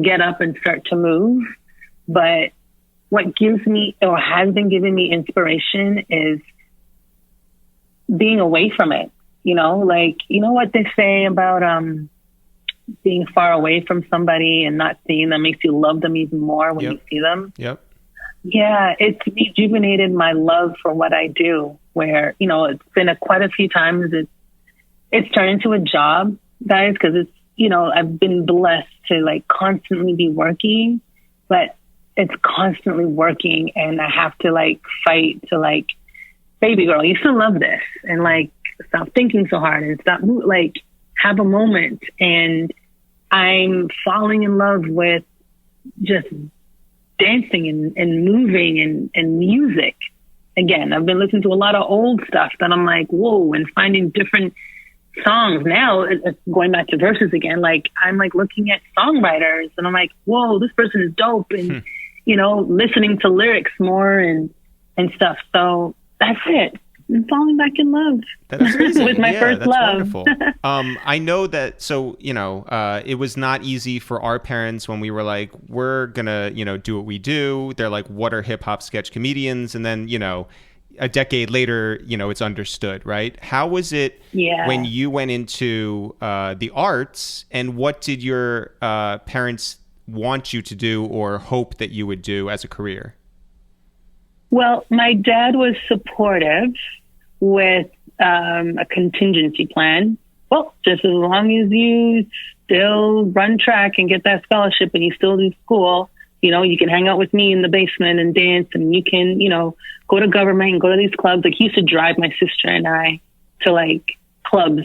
get up and start to move. But what gives me or has been giving me inspiration is being away from it. You know, like, you know what they say about being far away from somebody and not seeing them makes you love them even more when you see them. Yep. Yeah, it's rejuvenated my love for what I do, where, you know, it's been quite a few times it's turned into a job, guys, because it's, you know, I've been blessed to like constantly be working, but it's constantly working and I have to like fight to like, baby girl, you still love this and like stop thinking so hard and stop like have a moment. And I'm falling in love with just dancing and moving and music. Again, I've been listening to a lot of old stuff that I'm like, whoa, and finding different songs now, going back to verses again, like I'm like looking at songwriters and I'm like, whoa, this person is dope. And, you know, listening to lyrics more and stuff. So that's it. I'm falling back in love. That's amazing. With my first that's love. Wonderful. I know that. So, you know, it was not easy for our parents when we were like, we're going to, you know, do what we do. They're like, what are hip hop sketch comedians? And then, you know, a decade later, you know, it's understood, right? How was it when you went into the arts, and what did your parents want you to do or hope that you would do as a career? Well, my dad was supportive with a contingency plan. Well, just as long as you still run track and get that scholarship and you still do school, you know, you can hang out with me in the basement and dance, and you can, you know, go to government and go to these clubs. Like, he used to drive my sister and I to like clubs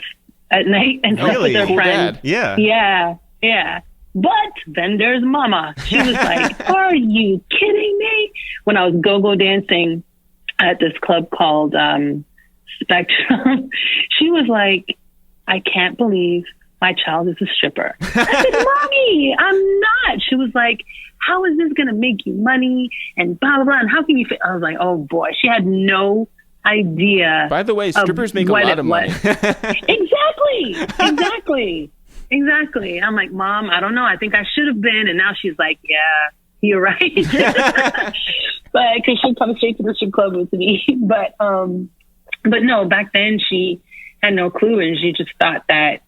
at night and talk with their friends. Yeah. But then there's Mama. She was like, are you kidding me? When I was go-go dancing at this club called Spectrum, she was like, I can't believe my child is a stripper. I said, Mommy, I'm not. She was like, how is this going to make you money? And blah, blah, blah. And how can you fit? I was like, oh boy, she had no idea. By the way, strippers make a lot of money. Exactly. I'm like, Mom, I don't know. I think I should have been. And now she's like, yeah, you're right. But because she'd come straight to the strip club with me. But no, back then she had no clue. And she just thought that,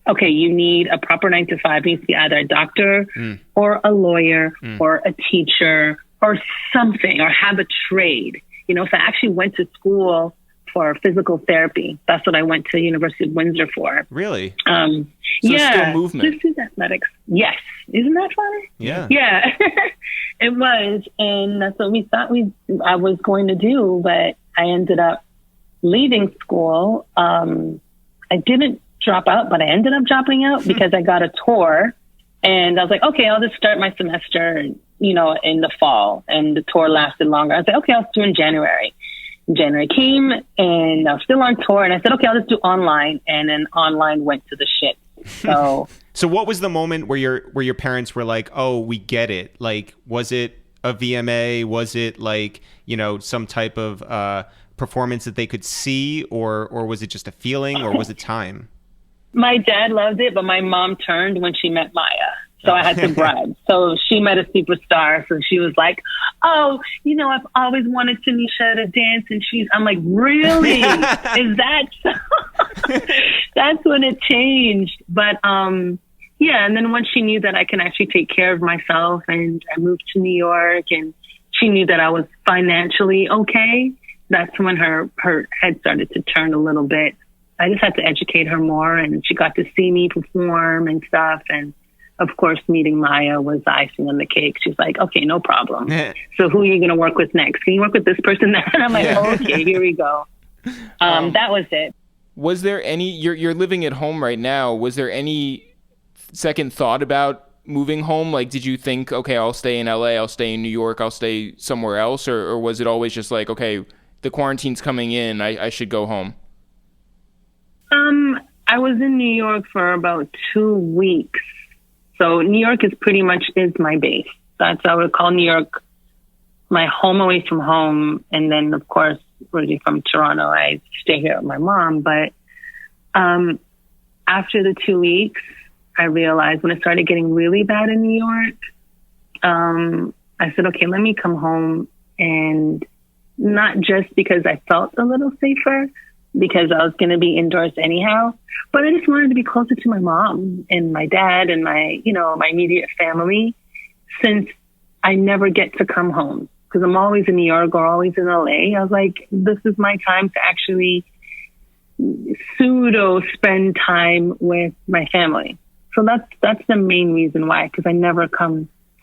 okay, you need a proper 9-to-5. You need to be either a doctor or a lawyer or a teacher or something, or have a trade. You know, so I actually went to school for physical therapy. That's what I went to University of Windsor for. Really? Still movement. This is athletics. Yes. Isn't that funny? Yeah. Yeah. It was. And that's what we thought I was going to do. But I ended up leaving school. I didn't drop out, but I ended up dropping out because I got a tour. And I was like, okay, I'll just start my semester, you know, in the fall. And the tour lasted longer. I was like, okay, I'll do in January. January came and I was still on tour, and I said, okay, I'll just do online. And then online went to the shit. So, so what was the moment where your parents were like, oh, we get it? Like, was it a VMA? Was it like, you know, some type of performance that they could see, or was it just a feeling, or was it time? My dad loved it, but my mom turned when she met Maya. So I had to bribe. So she met a superstar. So she was like, oh, you know, I've always wanted Tanisha to dance. And I'm like, really? Is that so? That's when it changed. But, yeah. And then once she knew that I can actually take care of myself, and I moved to New York, and she knew that I was financially okay, that's when her head started to turn a little bit. I just had to educate her more, and she got to see me perform and stuff. And of course, meeting Maya was the icing on the cake. She's like, okay, no problem. So who are you going to work with next? Can you work with this person? And I'm like, okay, here we go. That was it. Was there any, you're living at home right now, was there any second thought about moving home? Like, did you think, okay, I'll stay in LA, I'll stay in New York, I'll stay somewhere else? Or was it always just like, okay, the quarantine's coming in, I should go home? I was in New York for about 2 weeks. So New York is pretty much my base. That's, I would call New York my home away from home. And then, of course, originally from Toronto, I stay here with my mom. But after the 2 weeks, I realized when it started getting really bad in New York, I said, okay, let me come home. And not just because I felt a little safer, because I was going to be indoors anyhow, but I just wanted to be closer to my mom and my dad and my immediate family, since I never get to come home because I'm always in New York or always in LA. I was like, this is my time to actually pseudo spend time with my family. So that's the main reason why, because I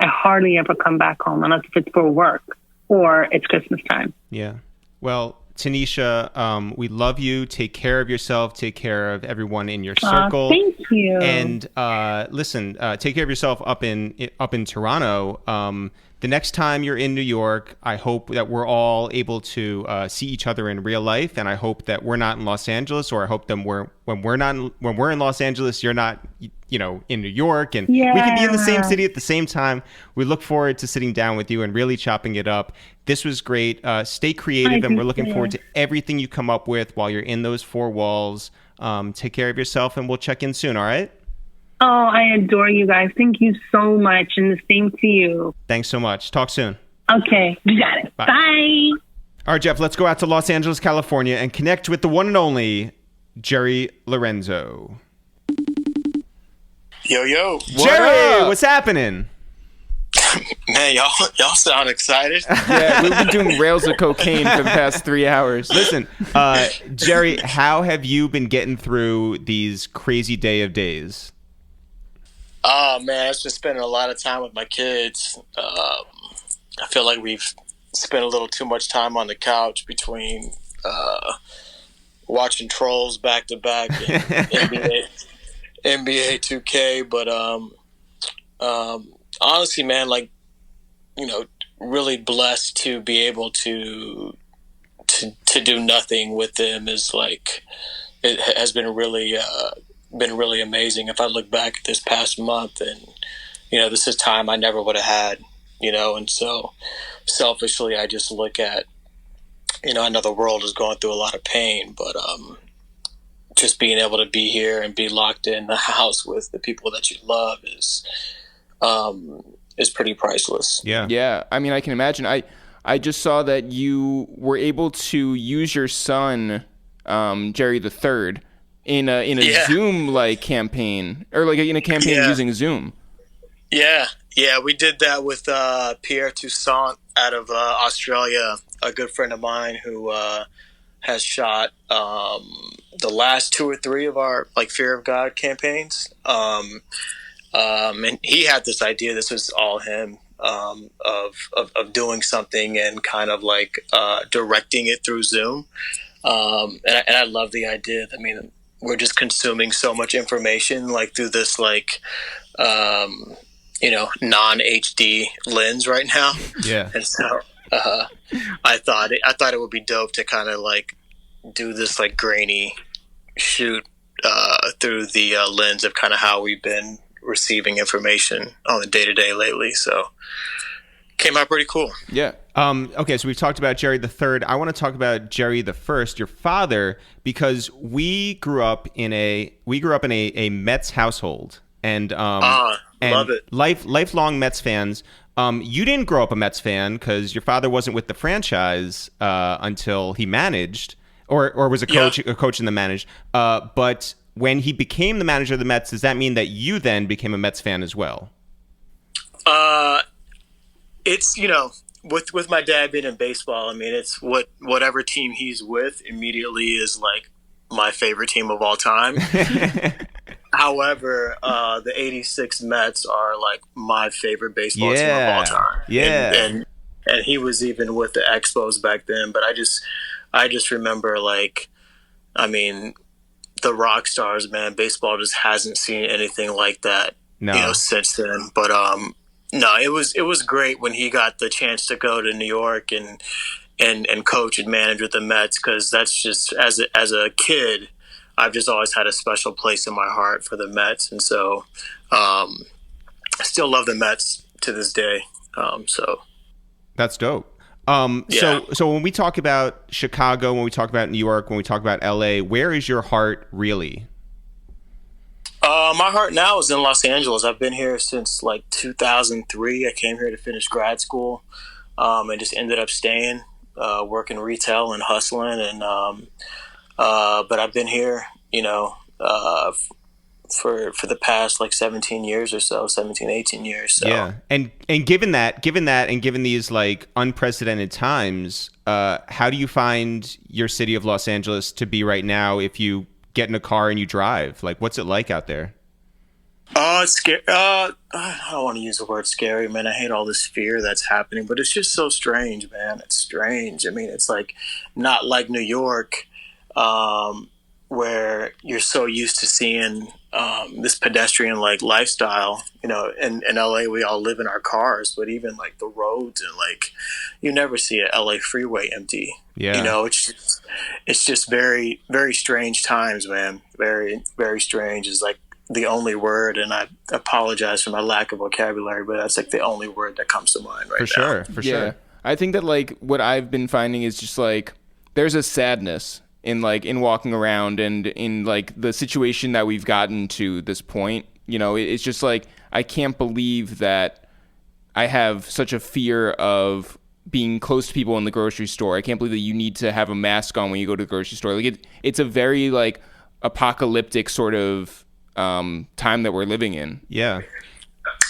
hardly ever come back home unless if it's for work or it's Christmas time. Yeah. Well, Tanisha, we love you. Take care of yourself. Take care of everyone in your circle. Thank you. And listen, take care of yourself up in Toronto. the next time you're in New York, I hope that we're all able to see each other in real life, and I hope that we're not in Los Angeles, or I hope that when we're in Los Angeles, you're not, in New York, and we can be in the same city at the same time. We look forward to sitting down with you and really chopping it up. This was great. Stay creative, and we're looking forward to everything you come up with while you're in those four walls. Take care of yourself, and we'll check in soon. All right? Oh, I adore you guys. Thank you so much. And the same to you. Thanks so much. Talk soon. Okay. You got it. Bye. All right, Jeff, let's go out to Los Angeles, California and connect with the one and only Jerry Lorenzo. Yo. Jerry, what's happening? Man, y'all sound excited. Yeah, we've been doing rails of cocaine for the past 3 hours. Listen, Jerry, how have you been getting through these crazy day of days? Oh, man, I've been spending a lot of time with my kids. I feel like we've spent a little too much time on the couch between watching Trolls back to back and NBA 2K. But honestly, man, really blessed to be able to do nothing with them is it has been really amazing. If I look back at this past month, and this is time I never would have had, and so selfishly I just look at, I know the world is going through a lot of pain, but just being able to be here and be locked in the house with the people that you love is pretty priceless. Yeah. I mean, I can imagine. I just saw that you were able to use your son, Jerry the Third, in a Zoom campaign, or in a campaign using Zoom. Yeah, we did that with Pierre Toussaint out of Australia, a good friend of mine who has shot the last 2 or 3 of our Fear of God campaigns. And he had this idea. This was all him, of doing something and kind of directing it through Zoom. And I love the idea. I mean, we're just consuming so much information through this non-HD lens right now. Yeah. And so I thought it would be dope to kind of do this grainy shoot through the lens of kind of how we've been receiving information on the day-to-day lately. So came out pretty cool. Yeah. Okay, so we've talked about Jerry the Third. I want to talk about Jerry the First, your father, because we grew up in a Mets household, and love it. Lifelong Mets fans. You didn't grow up a Mets fan because your father wasn't with the franchise until he managed, or was a coach in the managed. But when he became the manager of the Mets, does that mean that you then became a Mets fan as well? It's, with my dad being in baseball, I mean, it's whatever team he's with immediately is my favorite team of all time. However, the 86 Mets are my favorite baseball team of all time. Yeah. And he was even with the Expos back then, but I just remember the rock stars, man, baseball just hasn't seen anything like that, since then. But no, it was great when he got the chance to go to New York and coach and manage with the Mets, because that's just, as a kid, I've just always had a special place in my heart for the Mets, and so I still love the Mets to this day. So that's dope. So when we talk about Chicago, when we talk about New York, when we talk about LA, where is your heart really? My heart now is in Los Angeles. I've been here since 2003. I came here to finish grad school, and just ended up staying, working retail and hustling. And but I've been here, for the past 17 years or so, 17, 18 years. So. Yeah. And given that, and given these unprecedented times, how do you find your city of Los Angeles to be right now if you get in a car and you drive? What's it like out there? It's scary. I don't want to use the word scary, man. I hate all this fear that's happening, but it's just so strange, man. It's strange. I mean, it's not like New York, where you're so used to seeing this pedestrian like lifestyle. In LA we all live in our cars, but even like the roads, and like you never see a LA freeway empty. Yeah. It's just very, very strange times, man. Very, very strange is like the only word, and I apologize for my lack of vocabulary, but that's like the only word that comes to mind right now. For sure. I think that like what I've been finding is just like there's a sadness in walking around and in like the situation that we've gotten to this point. It's just like I can't believe that I have such a fear of being close to people in the grocery store. I can't believe that you need to have a mask on when you go to the grocery store. Like it's a very like apocalyptic sort of time that we're living in. Yeah.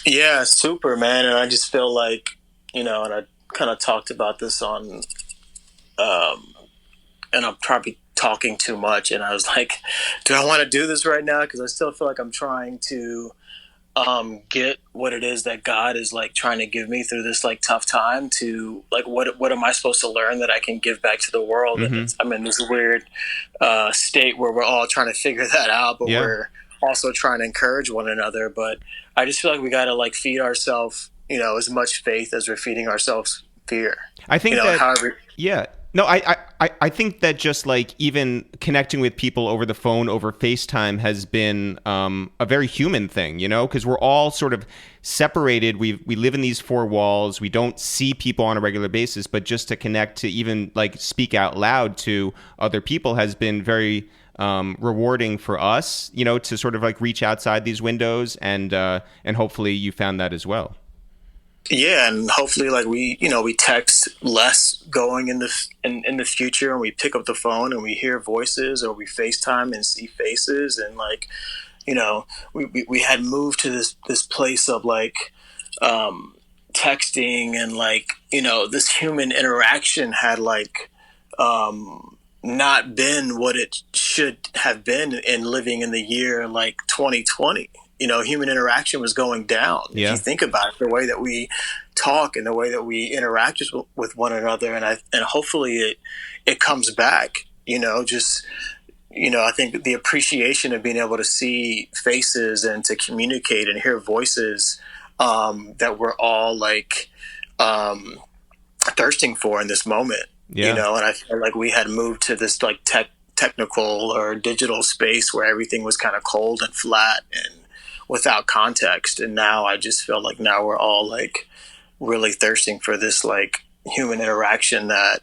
Yeah, super, man. And I just feel like, and I kind of talked about this on, and I'm probably talking too much. And I was like, do I want to do this right now? Because I still feel like I'm trying to get what it is that God is like trying to give me through this like tough time, to like what am I supposed to learn that I can give back to the world? Mm-hmm. And I'm in this weird state where we're all trying to figure that out, but we're also trying to encourage one another. But I just feel like we got to like feed ourselves, as much faith as we're feeding ourselves fear. I think No, I think that just like even connecting with people over the phone, over FaceTime has been a very human thing, because we're all sort of separated. We live in these four walls. We don't see people on a regular basis, but just to connect, to even like speak out loud to other people has been very rewarding for us, to sort of like reach outside these windows, and hopefully you found that as well. Yeah, and hopefully, like we text less going in the future, and we pick up the phone and we hear voices, or we FaceTime and see faces, and like, we had moved to this place of like texting, and like this human interaction had like not been what it should have been in living in the year like 2020. Human interaction was going down. Yeah. If you think about it, the way that we talk and the way that we interact with one another, and hopefully it comes back. I think the appreciation of being able to see faces and to communicate and hear voices that we're all like thirsting for in this moment. Yeah. And I feel like we had moved to this like technical or digital space where everything was kind of cold and flat and without context. And now I just feel like now we're all like really thirsting for this like human interaction that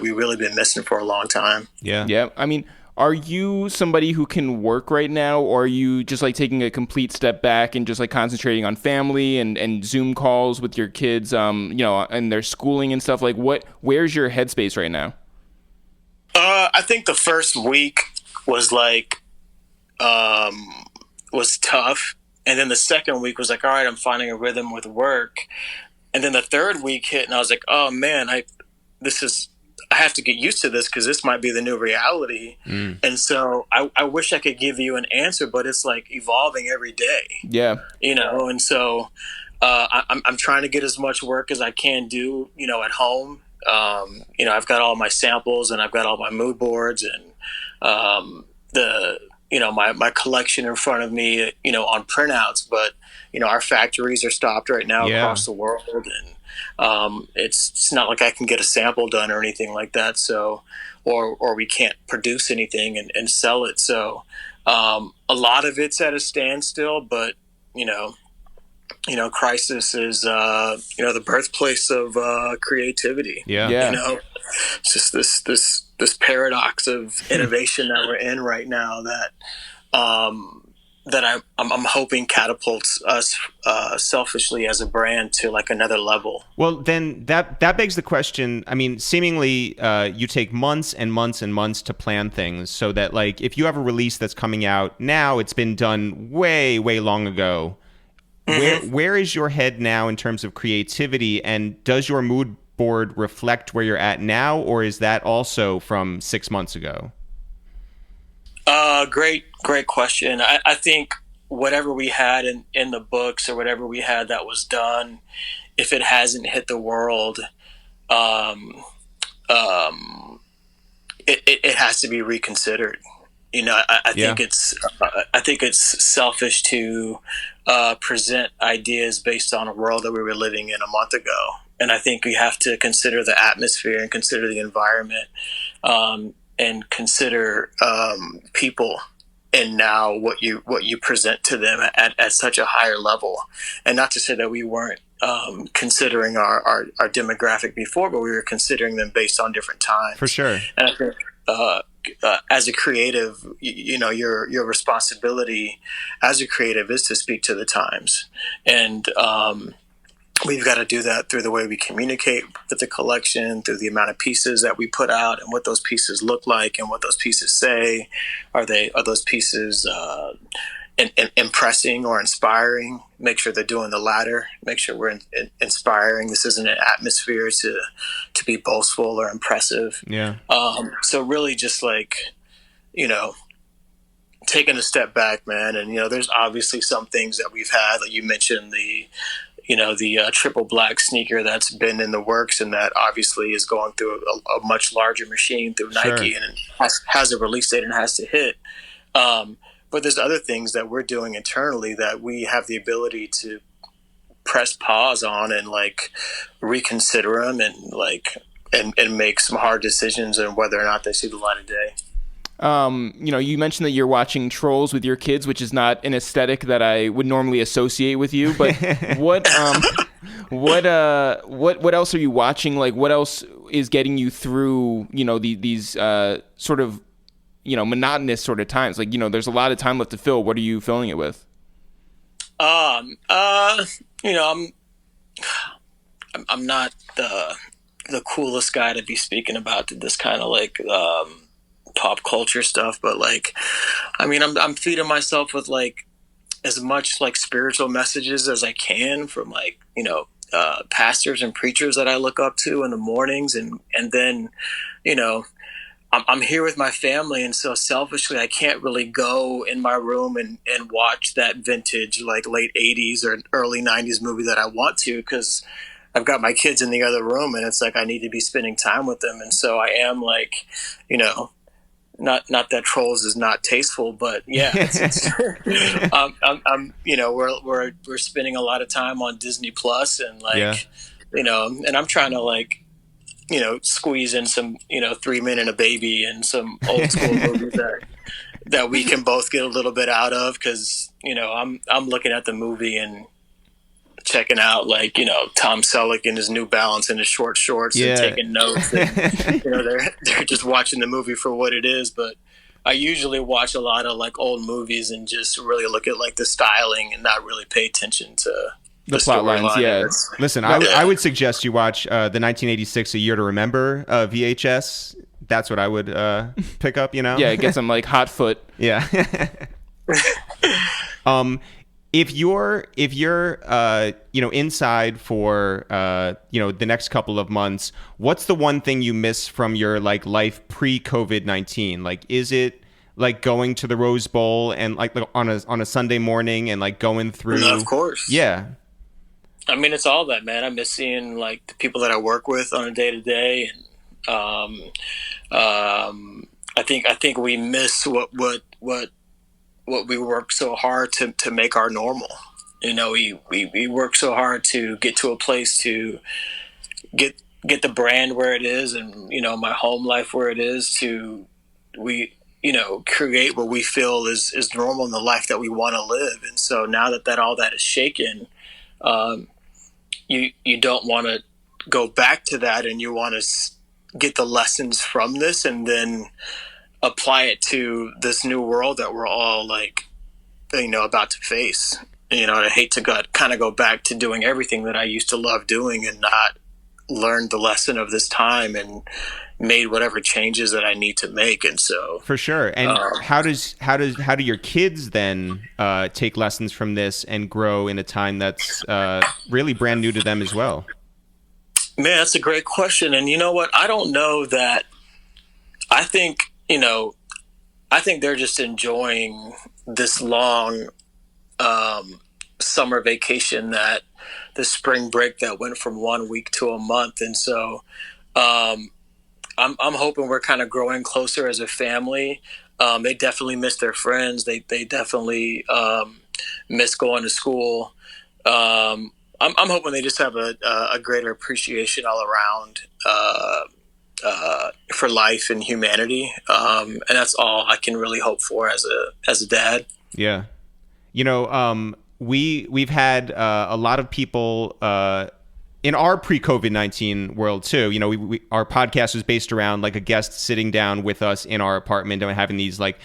we really been missing for a long time. Yeah. Yeah. I mean, are you somebody who can work right now, or are you just like taking a complete step back and just like concentrating on family and Zoom calls with your kids, and their schooling and stuff? Like where's your headspace right now? I think the first week was like, was tough. And then the second week was like, all right, I'm finding a rhythm with work. And then the third week hit, and I was like, oh man, I have to get used to this, because this might be the new reality. And so I wish I could give you an answer, but it's like evolving every day. Yeah. And so I'm trying to get as much work as I can do, at home. I've got all my samples, and I've got all my mood boards, and my collection in front of me, on printouts, but, our factories are stopped right now across the world, and it's not like I can get a sample done or anything like that. So, or we can't produce anything and sell it. So, a lot of it's at a standstill, but, crisis is, the birthplace of Yeah. creativity. Yeah. It's just this paradox of innovation that we're in right now that I'm hoping catapults us selfishly as a brand to like another level. Well, then that begs the question. I mean, seemingly you take months and months and months to plan things, so that like if you have a release that's coming out now, it's been done way, way long ago. Mm-hmm. Where is your head now in terms of creativity, and does your mood board reflect where you're at now, or is that also from 6 months ago? Great question. I think whatever we had in the books, or whatever we had that was done, if it hasn't hit the world, it has to be reconsidered. I think it's selfish to present ideas based on a world that we were living in a month ago. And I think we have to consider the atmosphere and consider the environment, and consider people, and now what you present to them at such a higher level. And not to say that we weren't considering our demographic before, but we were considering them based on different times. For sure. And I think as a creative, your responsibility as a creative is to speak to the times. And we've got to do that through the way we communicate with the collection, through the amount of pieces that we put out and what those pieces look like and what those pieces say. Are those pieces impressing or inspiring? Make sure they're doing the latter. Make sure we're inspiring. This isn't an atmosphere to be boastful or impressive. Yeah. So really just taking a step back, man. And, there's obviously some things that we've had, like you mentioned, the triple black sneaker that's been in the works, and that obviously is going through a much larger machine through Nike, and it has a release date and has to hit. But there's other things that we're doing internally that we have the ability to press pause on and reconsider them and make some hard decisions on whether or not they see the light of day. You mentioned that you're watching Trolls with your kids, which is not an aesthetic that I would normally associate with you. But what else are you watching? Like, what else is getting you through, these sort of, monotonous sort of times? Like, there's a lot of time left to fill. What are you filling it with? I'm not the coolest guy to be speaking about this kind of pop culture stuff, but I'm feeding myself with as much spiritual messages as I can from pastors and preachers that I look up to in the mornings, and then I'm here with my family, and so selfishly I can't really go in my room and watch that vintage late 80s or early 90s movie that I want to, because I've got my kids in the other room, and it's I need to be spending time with them. And so I am not that Trolls is not tasteful, but yeah, it's we're spending a lot of time on Disney Plus, and and I'm trying to squeeze in some 3 Men and a Baby and some old school movies that we can both get a little bit out of, because I'm looking at the movie and checking out Tom Selleck in his New Balance and his short shorts and taking notes, and they're just watching the movie for what it is. But I usually watch a lot of old movies and just really look at the styling and not really pay attention to the plot lines. Yeah. Listen, I would suggest you watch the 1986 A Year to Remember VHS. That's what I would pick up, Yeah, get some hot foot. Yeah. If you're inside for the next couple of months, what's the one thing you miss from your life pre-COVID-19? Is it going to the Rose Bowl and on a Sunday morning and going through? No, of course. Yeah. I mean, it's all that, man. I miss seeing the people that I work with on a day to day, and I think we miss what we work so hard to make our normal. We work so hard to get to a place to get the brand where it is, and my home life where it is, to create what we feel is normal in the life that we want to live. And so now that all that is shaken, you don't want to go back to that, and you want to get the lessons from this and then apply it to this new world that we're all about to face. I hate to go back to doing everything that I used to love doing and not learn the lesson of this time and made whatever changes that I need to make. And so for sure. And how do your kids then take lessons from this and grow in a time that's really brand new to them as well? Man, that's a great question. And you know what? I don't know that. I think they're just enjoying this long summer vacation, that the spring break that went from 1 week to a month. And so I'm hoping we're kind of growing closer as a family. They definitely miss their friends. They definitely miss going to school. I'm hoping they just have a greater appreciation all around for life and humanity, and that's all I can really hope for as a dad. Yeah, we've had a lot of people in our pre-COVID-19 world too. Our podcast was based around like a guest sitting down with us in our apartment and having these like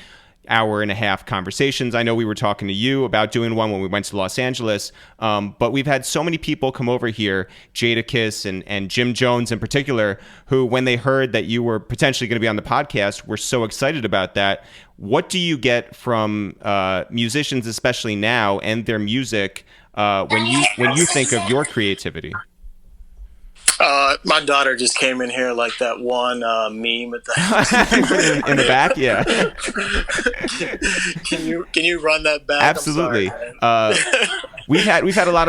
hour and a half conversations. I know we were talking to you about doing one when we went to Los Angeles, but we've had so many people come over here, Jadakiss and Jim Jones in particular, who when they heard that you were potentially going to be on the podcast were so excited about that. What do you get from musicians, especially now, and their music when you think of your creativity? My daughter just came in here like that one meme at the in the back. Yeah. Can you run that back? Absolutely. We've had a lot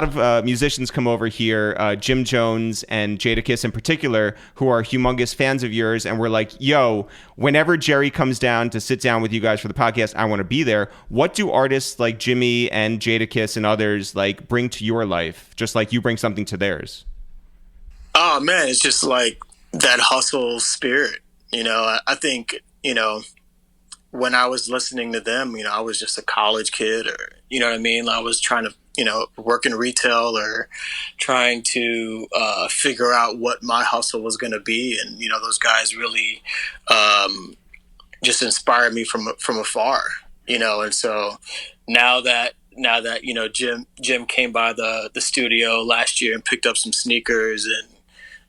of musicians come over here, Jim Jones and Jadakiss in particular, who are humongous fans of yours, and we're like, yo, whenever Jerry comes down to sit down with you guys for the podcast, I want to be there. What do artists like Jimmy and Jadakiss and others like bring to your life, just like you bring something to theirs? Oh man, it's just like that hustle spirit. I think, when I was listening to them, I was just a college kid, or, you know what I mean? I was trying to, work in retail or trying to figure out what my hustle was going to be. And, those guys really just inspired me from afar, and so now that Jim came by the studio last year and picked up some sneakers, and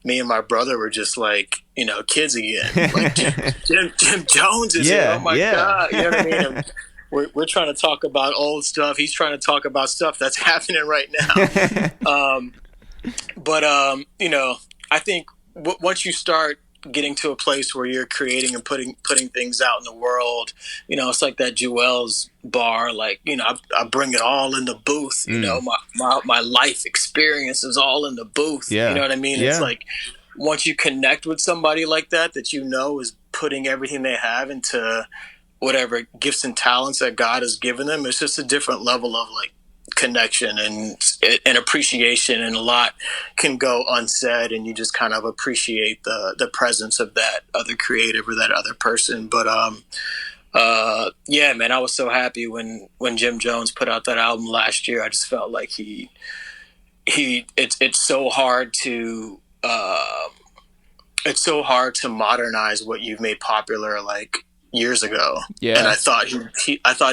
me and my brother were just like, kids again. Like Jim Jones is here. Oh my God. You know what I mean? And we're trying to talk about old stuff. He's trying to talk about stuff that's happening right now. But I think once you start getting to a place where you're creating and putting things out in the world, it's like that Jewel's bar, like, I bring it all in the booth, my life experience is all in the booth. You know what I mean? It's like, once you connect with somebody like that is putting everything they have into whatever gifts and talents that God has given them, it's just a different level of like connection and appreciation, and a lot can go unsaid, and you just kind of appreciate the presence of that other creative or that other person. But yeah, man, I was so happy when Jim Jones put out that album last year. I just felt like it's so hard to modernize what you've made popular like years ago. Yeah. And I thought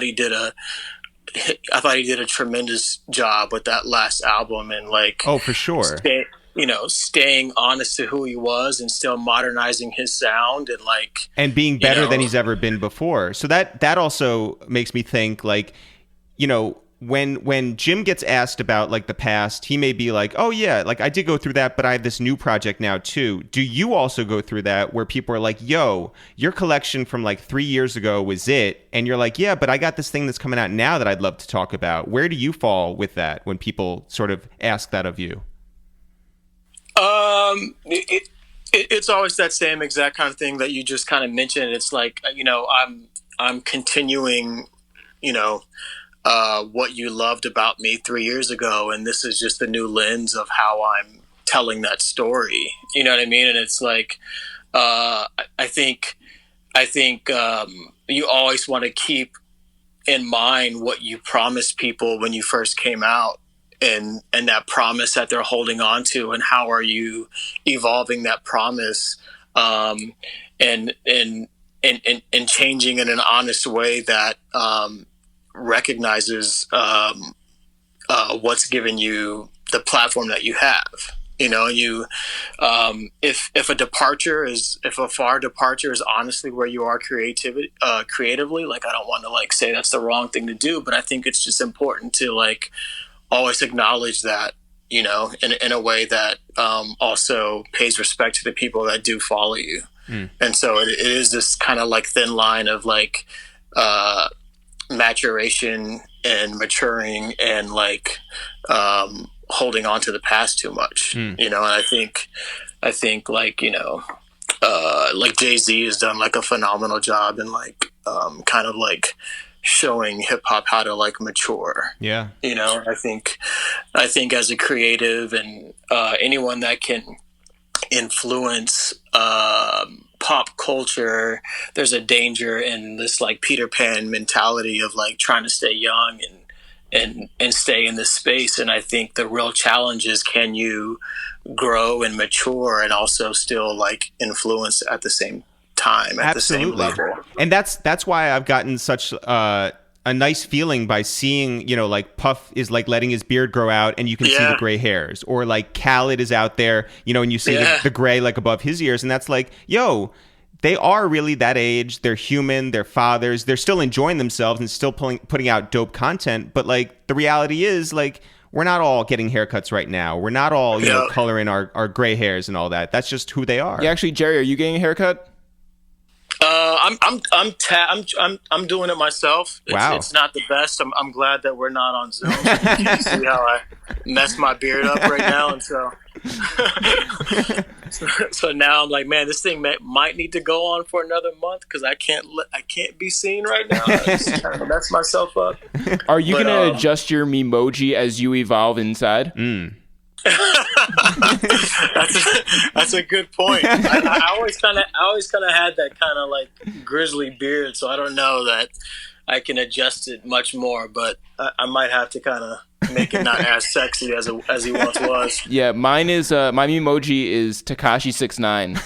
he did a tremendous job with that last album, and like, oh, for sure, staying honest to who he was and still modernizing his sound and being better than he's ever been before. So that also makes me think, like, when Jim gets asked about like the past, he may be like, oh yeah, like I did go through that, but I have this new project now too. Do you also go through that where people are like, yo, your collection from like 3 years ago was it? And you're like, yeah, but I got this thing that's coming out now that I'd love to talk about. Where do you fall with that when people sort of ask that of you? It's always that same exact kind of thing that you just kind of mentioned. It's like, I'm continuing, what you loved about me 3 years ago, and this is just the new lens of how I'm telling that story. You know what I mean? And it's like, I think you always want to keep in mind what you promised people when you first came out, and that promise that they're holding on to, and how are you evolving that promise, and changing in an honest way that recognizes what's given you the platform that you have. If a far departure is honestly where you are creatively, like, I don't want to like say that's the wrong thing to do, but I think it's just important to like always acknowledge that, in a way that also pays respect to the people that do follow you. And so it is this kind of like thin line of like maturation and maturing and like holding on to the past too much. And I think like, like Jay-Z has done like a phenomenal job in like kind of like showing hip hop how to like mature. Yeah. You know, I think as a creative and anyone that can influence pop culture, there's a danger in this like Peter Pan mentality of like trying to stay young and stay in this space. And I think the real challenge is, can you grow and mature and also still like influence at the same time, at Absolutely. the same level? And that's why I've gotten such a nice feeling by seeing, you know, like Puff is like letting his beard grow out and you can see the gray hairs, or like Khaled is out there, you know, and you see the gray like above his ears, and that's like, yo, they are really that age. They're human. They're fathers. They're still enjoying themselves and still putting out dope content. But like the reality is, like, we're not all getting haircuts right now. We're not all, you know, coloring our gray hairs and all that. That's just who they are. Yeah, actually, Jerry, are you getting a haircut? I'm doing it myself. It's not the best. I'm glad that we're not on Zoom. So you can see how I messed my beard up right now, and so now I'm like, man, this thing might need to go on for another month because I can't be seen right now. I just kind of mess myself up. Are you gonna adjust your memoji as you evolve inside? That's a good point. I always kind of had that kind of like grizzly beard, so I don't know that I can adjust it much more, but I might have to kind of make it not as sexy as he once was. Yeah, mine is my emoji is Tekashi 6ix9ine,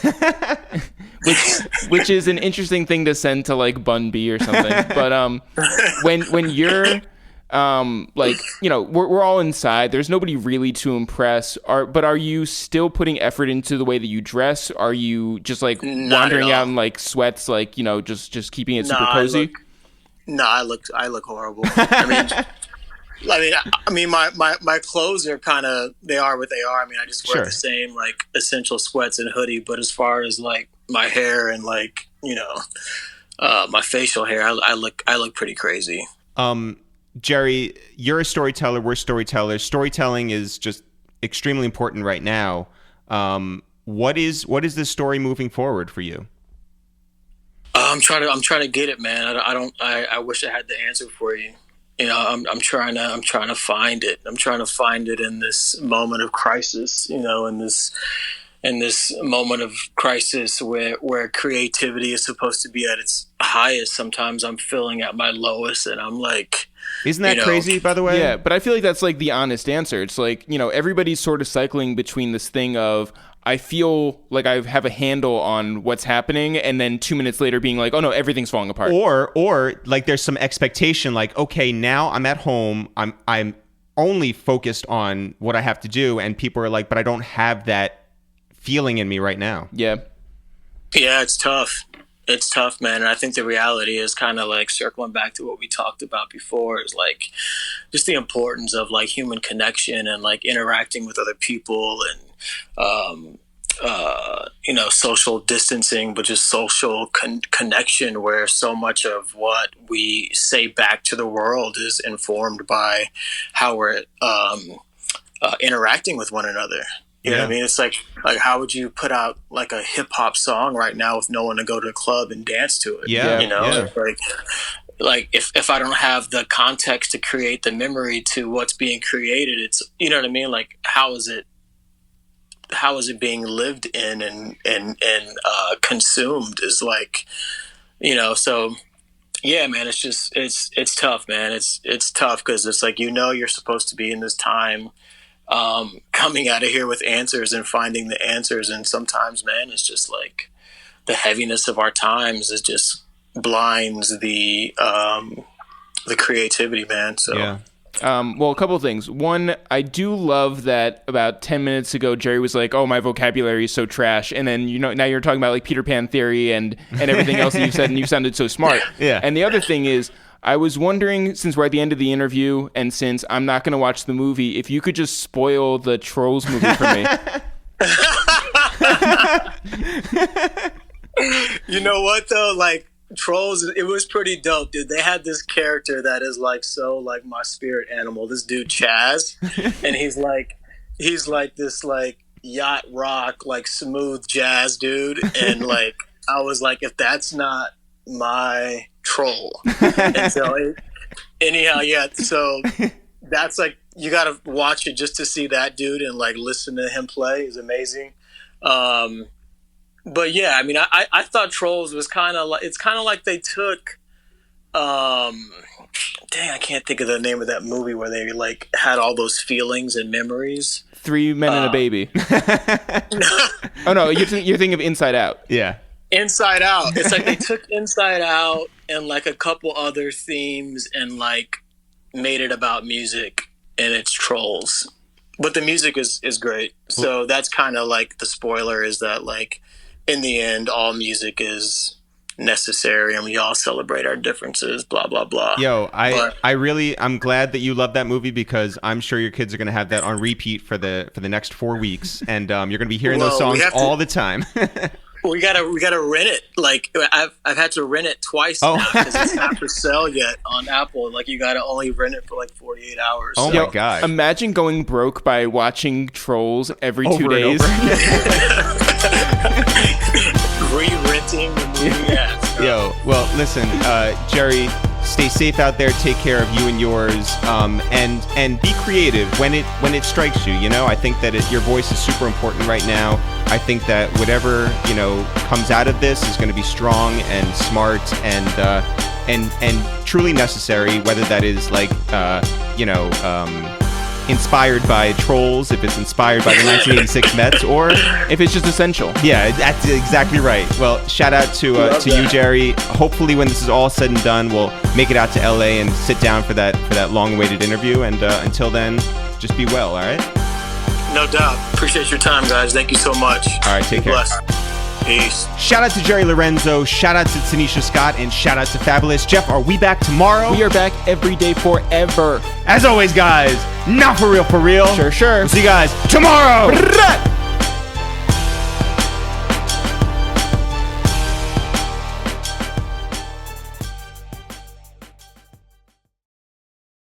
which is an interesting thing to send to like Bun B or something. But when you're like, you know, we're all inside. There's nobody really to impress. But are you still putting effort into the way that you dress? Are you just like wandering out in like sweats, like, you know, just keeping it super cozy? I look horrible. I mean, my clothes are kind of, they are what they are. I mean, I just wear the same like essential sweats and hoodie. But as far as like my hair and like, you know, my facial hair, I look pretty crazy. Jerry, you're a storyteller. We're storytellers. Storytelling is just extremely important right now. What is this story moving forward for you? I'm trying to get it, man. I wish I had the answer for you. You know, I'm trying to find it. I'm trying to find it in this moment of crisis. You know, in this moment of crisis where creativity is supposed to be at its highest. Sometimes I'm feeling at my lowest, and I'm like, isn't that crazy, by the way? Yeah, but I feel like that's like the honest answer. It's like, you know, everybody's sort of cycling between this thing of, I feel like I have a handle on what's happening, and then 2 minutes later being like, oh no, everything's falling apart. Or like there's some expectation, like, okay, now I'm at home, I'm only focused on what I have to do, and people are like, but I don't have that feeling in me right now. Yeah, it's tough. It's tough, man. And I think the reality is kind of like circling back to what we talked about before, is like just the importance of like human connection and like interacting with other people, and you know, social distancing, but just social connection, where so much of what we say back to the world is informed by how we're interacting with one another. You know what I mean? It's like how would you put out like a hip hop song right now with no one to go to the club and dance to it? Yeah. You know, like if I don't have the context to create the memory to what's being created, it's, you know what I mean? Like how is it being lived in and consumed is like, you know, so yeah, man, it's just, it's tough, man. It's tough because it's like, you know, you're supposed to be in this time coming out of here with answers and finding the answers, and sometimes, man, it's just like the heaviness of our times is just blinds the creativity, man. So well, a couple of things. One, I do love that about 10 minutes ago Jerry was like, oh, my vocabulary is so trash, and then, you know, now you're talking about like Peter Pan theory and everything else that you've said, and you sounded so smart. Yeah. And the other thing is, I was wondering, since we're at the end of the interview and since I'm not going to watch the movie, if you could just spoil the Trolls movie for me. You know what, though? Like, Trolls, it was pretty dope, dude. They had this character that is like so like my spirit animal, this dude Chaz, and he's like this like, yacht rock, like smooth jazz dude. And like, I was like, if that's not my troll. And so anyhow, yeah. So that's like, you got to watch it just to see that dude and like listen to him play is amazing. But yeah, I mean, I thought Trolls was kind of like, it's kind of like they took, dang, I can't think of the name of that movie where they like had all those feelings and memories. 3 Men and a Baby. Oh no, you're thinking of Inside Out. Yeah. Inside Out. It's like they took Inside Out and like a couple other themes and like made it about music, and it's Trolls. But the music is great. So that's kind of like the spoiler is that like in the end, all music is necessary and we all celebrate our differences, blah blah blah. Yo, I'm glad that you love that movie because I'm sure your kids are going to have that on repeat for the next 4 weeks, and you're going to be hearing those songs all the time. We gotta rent it. Like I've had to rent it twice now because it's not for sale yet on Apple. Like you gotta only rent it for like 48 hours. Oh my god! Imagine going broke by watching Trolls every 2 days. Re-renting the movie. Yeah. Yo, well, listen, Jerry, stay safe out there. Take care of you and yours, and be creative when it strikes you. You know, I think that your voice is super important right now. I think that whatever comes out of this is going to be strong and smart and truly necessary. Whether that is like inspired by Trolls, if it's inspired by the 1986 Mets, or if it's just essential. Yeah, that's exactly right. Well, shout out to you, Jerry. Hopefully, when this is all said and done, we'll make it out to LA and sit down for that long-awaited interview. And until then, just be well. All right. No doubt. Appreciate your time, guys. Thank you so much. All right, take care. Bless. Peace. Shout out to Jerry Lorenzo. Shout out to Tanisha Scott, and shout out to Fabolous. Jeff, are we back tomorrow? We are back every day forever. As always, guys, not for real, for real. Sure. We'll see you guys tomorrow.